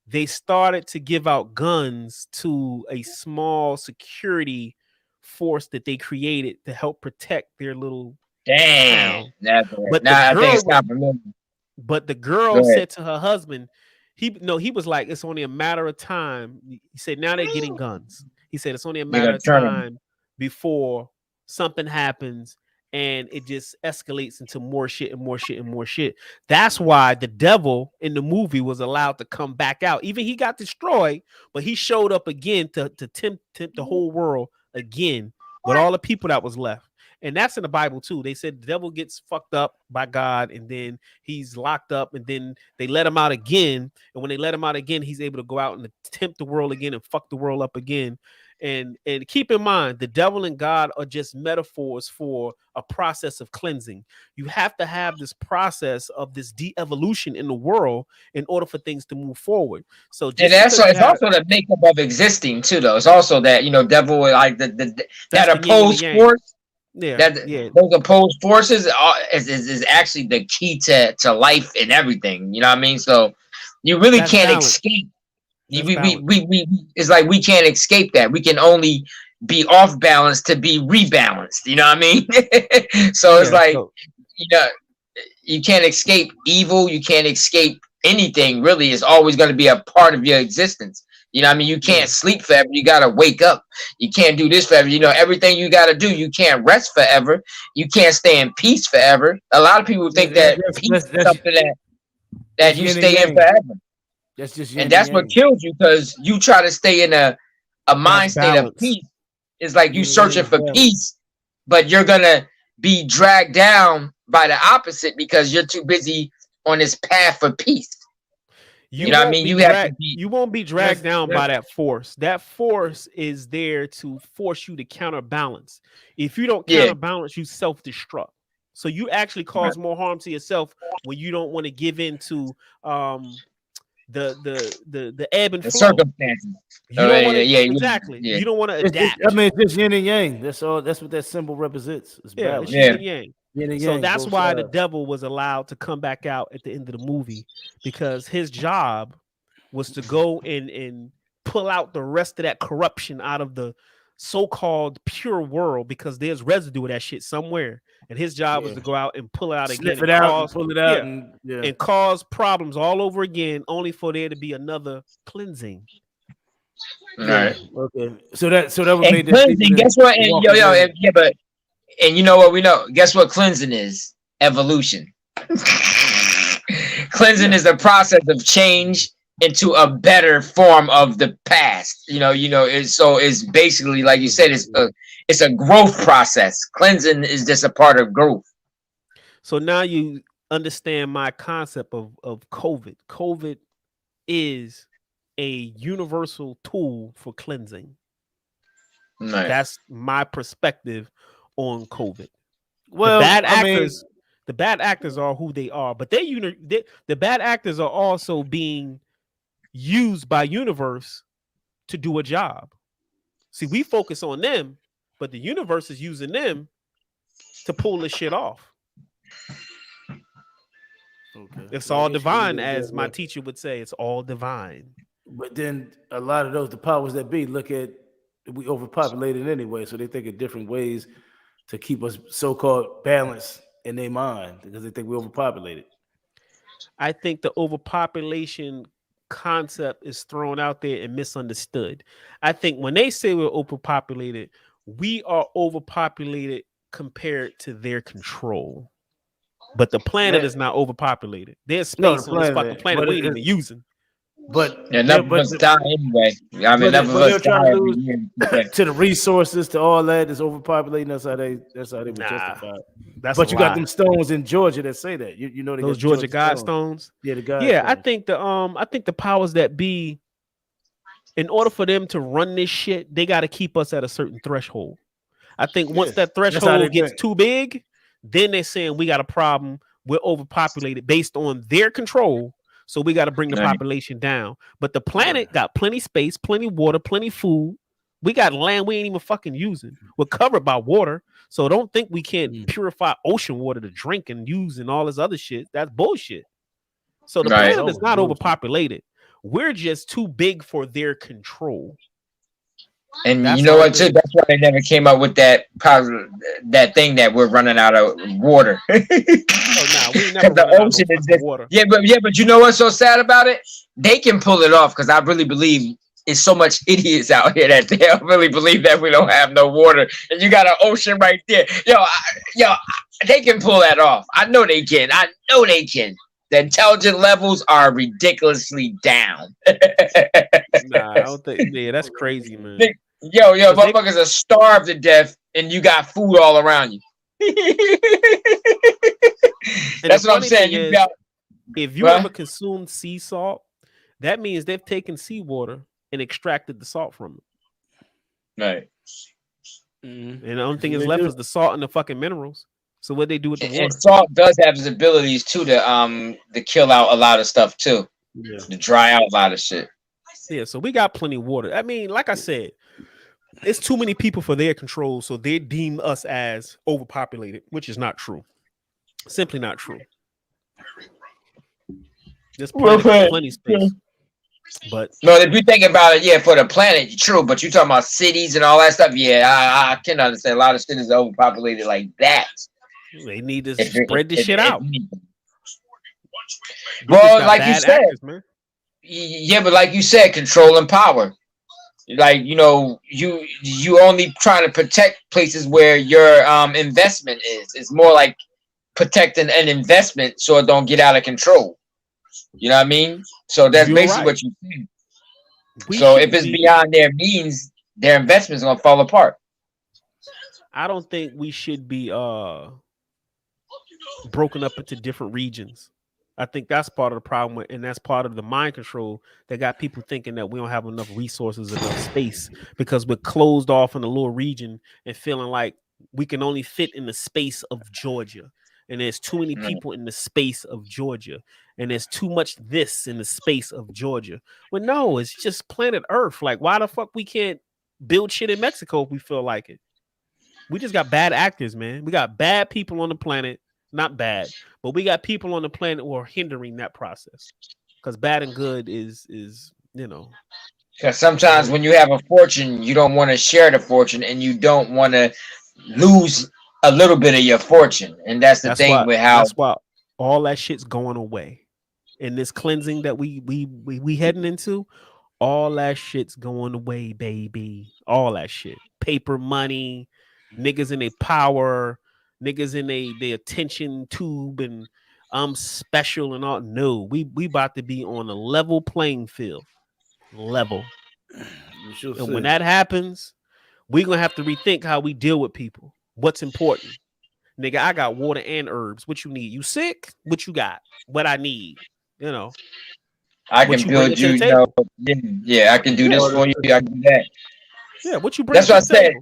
they started to give out guns to a small security force that they created to help protect their little town. But the girl said to her husband, he was like, it's only a matter of time. He said, now they're getting guns. He said, it's only a matter of time before something happens and it just escalates into more shit and more shit and more shit. That's why the devil in the movie was allowed to come back out. Even he got destroyed, but he showed up again to tempt the whole world again with all the people that was left. And that's in the Bible too. They said the devil gets fucked up by God and then he's locked up and then they let him out again. And when they let him out again, he's able to go out and tempt the world again and fuck the world up again. And keep in mind, the devil and God are just metaphors for a process of cleansing. You have to have this process of this de-evolution in the world in order for things to move forward. So it's also the makeup of existing too, though. It's also that devil like that opposed force. Those opposed forces is actually the key to life and everything. You know what I mean? So you really can't escape. We it's like we can't escape that. We can only be off balance to be rebalanced. You know what I mean? So it's like, you know, you can't escape evil. You can't escape anything. Really, it's always going to be a part of your existence. You know what I mean? You can't sleep forever. You got to wake up. You can't do this forever. You know, everything you got to do. You can't rest forever. You can't stay in peace forever. A lot of people think that peace is something that you stay in forever. That's just and that's what kills you, because you try to stay in a mind state of peace. It's like you searching for peace, but you're going to be dragged down by the opposite because you're too busy on this path for peace. You know what I mean? You won't be dragged down by that force. That force is there to force you to counterbalance. If you don't counterbalance, you self-destruct. So you actually cause more harm to yourself when you don't want to give in to the ebb and flow. Circumstances. You don't want to, exactly. You don't want to adapt. I mean, it's just yin and yang. That's all. That's what that symbol represents. It's balance. Yin and yang. So that's why the devil was allowed to come back out at the end of the movie, because his job was to go and pull out the rest of that corruption out of the so-called pure world, because there's residue of that shit somewhere. And his job was to go out and pull it out again. Pull it out and cause problems all over again, only for there to be another cleansing. All right. Okay. So that would make cleansing. Guess what? And you know what we know? Guess what cleansing is? Evolution. Cleansing is a process of change into a better form of the past. It's basically, like you said, it's a growth process. Cleansing is just a part of growth. So now you understand my concept of COVID. COVID is a universal tool for cleansing. Nice. That's my perspective on COVID. Well, the bad actors are who they are, but the bad actors are also being used by universe to do a job. See, we focus on them, but the universe is using them to pull this shit off. Okay. It's all divine, as my teacher would say. It's all divine. But then a lot of those, the powers that be, look at, we overpopulated anyway, so they think of different ways to keep us so-called balanced in their mind, because they think we're overpopulated. I think the overpopulation concept is thrown out there and misunderstood. I think when they say we're overpopulated, we are overpopulated compared to their control. But the planet is not overpopulated. There's space on this fucking planet we ain't even using. But none of us die anyway. I mean, none of us die every year. To the resources, to all that is overpopulating. That's how they would justify it. But you got them stones in Georgia that say that. You know, those Georgia Godstones. Yeah, the God. Yeah, stones. I think the powers that be, in order for them to run this shit, they got to keep us at a certain threshold. I think once that threshold gets too big, then they're saying we got a problem. We're overpopulated based on their control. So we got to bring the population down. But the planet got plenty space, plenty water, plenty food. We got land we ain't even fucking using. We're covered by water. So don't think we can't purify ocean water to drink and use and all this other shit. That's bullshit. So the planet is not overpopulated. We're just too big for their control. And you know what, too? That's why they never came up with that thing that we're running out of water. We never the ocean is just water. But you know what's so sad about it? They can pull it off, because I really believe it's so much idiots out here that they'll really believe that we don't have no water, and you got an ocean right there. They can pull that off. I know they can. The intelligent levels are ridiculously down. Nah, I don't think. Yeah, that's crazy, man. Motherfuckers are starved to death, and you got food all around you. That's what I'm saying. If you ever consumed sea salt, that means they've taken seawater and extracted the salt from it. Right. And the only thing is left is the salt and the fucking minerals. So what they do with the water? And salt does have its abilities too to kill out a lot of stuff too. Yeah. To dry out a lot of shit. Yeah, so we got plenty of water. I mean, like I said, it's too many people for their control, so they deem us as overpopulated, which is not true. Simply not true. There's plenty space. But no, if you think about it, yeah, for the planet, true. But you talking about cities and all that stuff, yeah, I can understand. A lot of cities are overpopulated like that. They need to spread this shit out. Well, like you said, actors, man. Yeah, but like you said, controlling power. Like, you know, you only trying to protect places where your investment is. It's more like protecting an investment so it don't get out of control. You know what I mean? So that's basically what you think. So if it's beyond their means, their investment's gonna fall apart. I don't think we should be broken up into different regions. I think that's part of the problem, and that's part of the mind control that got people thinking that we don't have enough resources, enough space, because we're closed off in a little region and feeling like we can only fit in the space of Georgia. And there's too many people in the space of Georgia. And there's too much this in the space of Georgia. Well, no, it's just planet Earth. Like, why the fuck we can't build shit in Mexico if we feel like it? We just got bad actors, man. We got bad people on the planet. Not bad, but we got people on the planet who are hindering that process. Because bad and good is you know. Because sometimes when you have a fortune, you don't want to share the fortune, and you don't want to lose a little bit of your fortune. And that's the thing with how. That's why all that shit's going away. In this cleansing that we heading into, all that shit's going away, baby. All that shit. Paper money, niggas in their power, niggas in their attention tube, and I'm special and all. No, we about to be on a level playing field. Level. And when that happens, we're gonna have to rethink how we deal with people. What's important? Nigga, I got water and herbs. What you need? You sick? What you got? What I need? You know. I can build you. Yeah, I can do this for you. I can do that. Yeah, what you bring? That's what I said.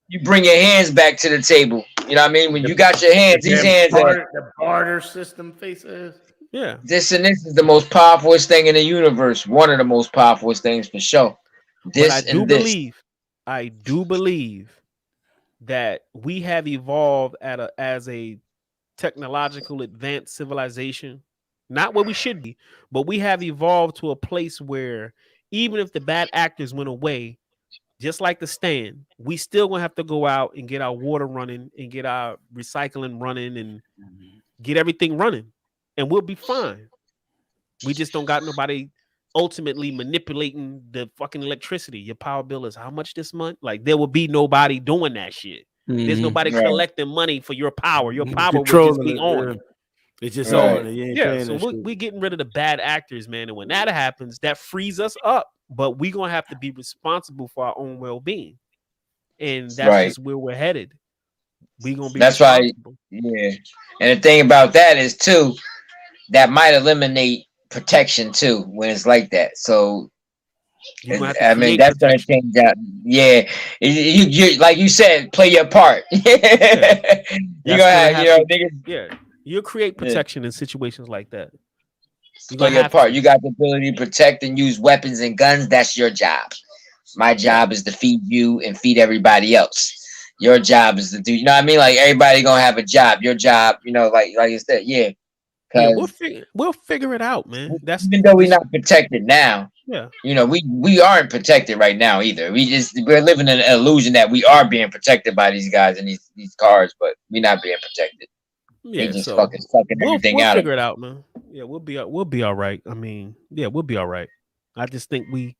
You bring your hands back to the table. You know what I mean? When you got your hands, these hands are the barter system faces. Yeah. This is the most powerful thing in the universe. One of the most powerful things for sure. I do believe that we have evolved as a technological advanced civilization. Not where we should be, but we have evolved to a place where even if the bad actors went away, just like The Stand, we still gonna have to go out and get our water running and get our recycling running and get everything running, and we'll be fine. We just don't got nobody ultimately manipulating the fucking electricity. Your power bill is how much this month? Like, there will be nobody doing that shit. There's nobody collecting money for your power. Your power will just be on. It's just on. Yeah, so we're getting rid of the bad actors, man. And when that happens, that frees us up. But we're going to have to be responsible for our own well-being. And that's just where we're headed. We're going to be responsible. Yeah. And the thing about that is, too, that might eliminate protection, too, when it's like that. So, I mean, that's going to change that. Yeah. You like you said, play your part. You're going to have, niggas. Yeah. You'll create protection in situations like that. Play your part. You got the ability to protect and use weapons and guns. That's your job. My job is to feed you and feed everybody else. Your job is to do. You know what I mean? Like, everybody gonna have a job. Your job, like you said, we'll figure it out, man. That's even though we're not protected now. Yeah. We aren't protected right now either. We're living in an illusion that we are being protected by these guys and these cars, but we're not being protected. Yeah, just fucking sucking everything out. We'll figure it out, man. Yeah, we'll be all right. I mean, yeah, we'll be all right. I just think we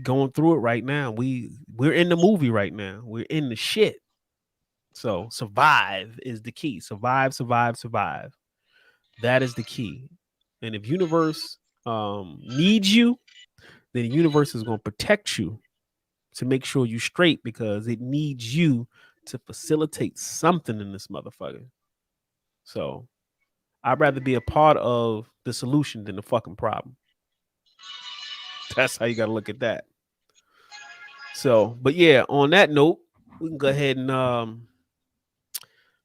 going through it right now. We're in the movie right now. We're in the shit. So survive is the key. Survive. That is the key. And if universe needs you, then the universe is going to protect you to make sure you're straight, because it needs you to facilitate something in this motherfucker. So I'd rather be a part of the solution than the fucking problem. That's how you got to look at that. So, but yeah, on that note, we can go ahead and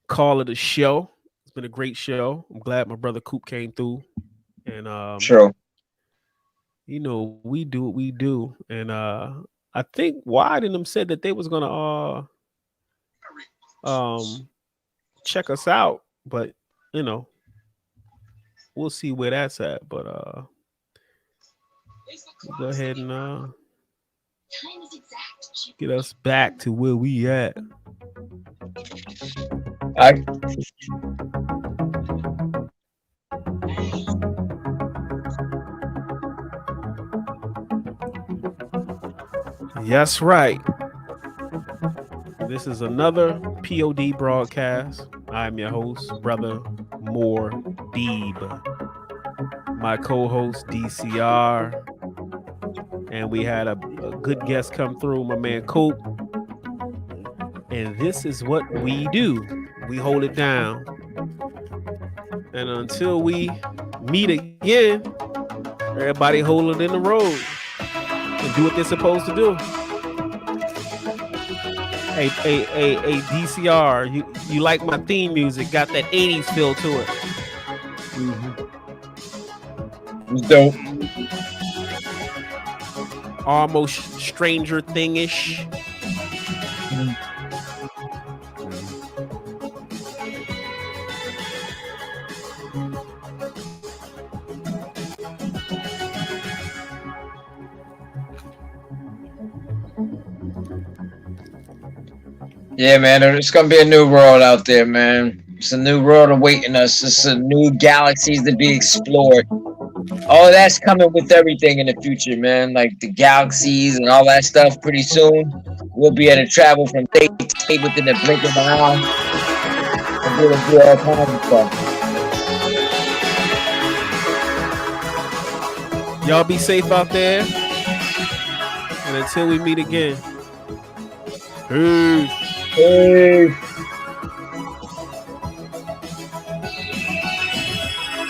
call it a show. It's been a great show. I'm glad my brother Coop came through. And sure. We do what we do. And I think Wide and them said that they was gonna check us out, but you know, we'll see where that's at. But go ahead and get us back to where we at. Yes, right. This is another POD broadcast. I'm your host, Brother Moore Deeb. My co-host, DCR. And we had a good guest come through, my man Coop. And this is what we do. We hold it down. And until we meet again, everybody hold it in the road and do what they're supposed to do. Hey, DCR, you like my theme music? Got that 80s feel to it. It's dope. Almost Stranger Thing-ish. Yeah, man, it's gonna be a new world out there, man. It's a new world awaiting us. It's a new galaxies to be explored. All that's coming with everything in the future, man. Like the galaxies and all that stuff. Pretty soon, we'll be able to travel from state to state within the blink of an eye. And be able to do all kinds of stuff. Y'all be safe out there. And until we meet again. Peace. Hey.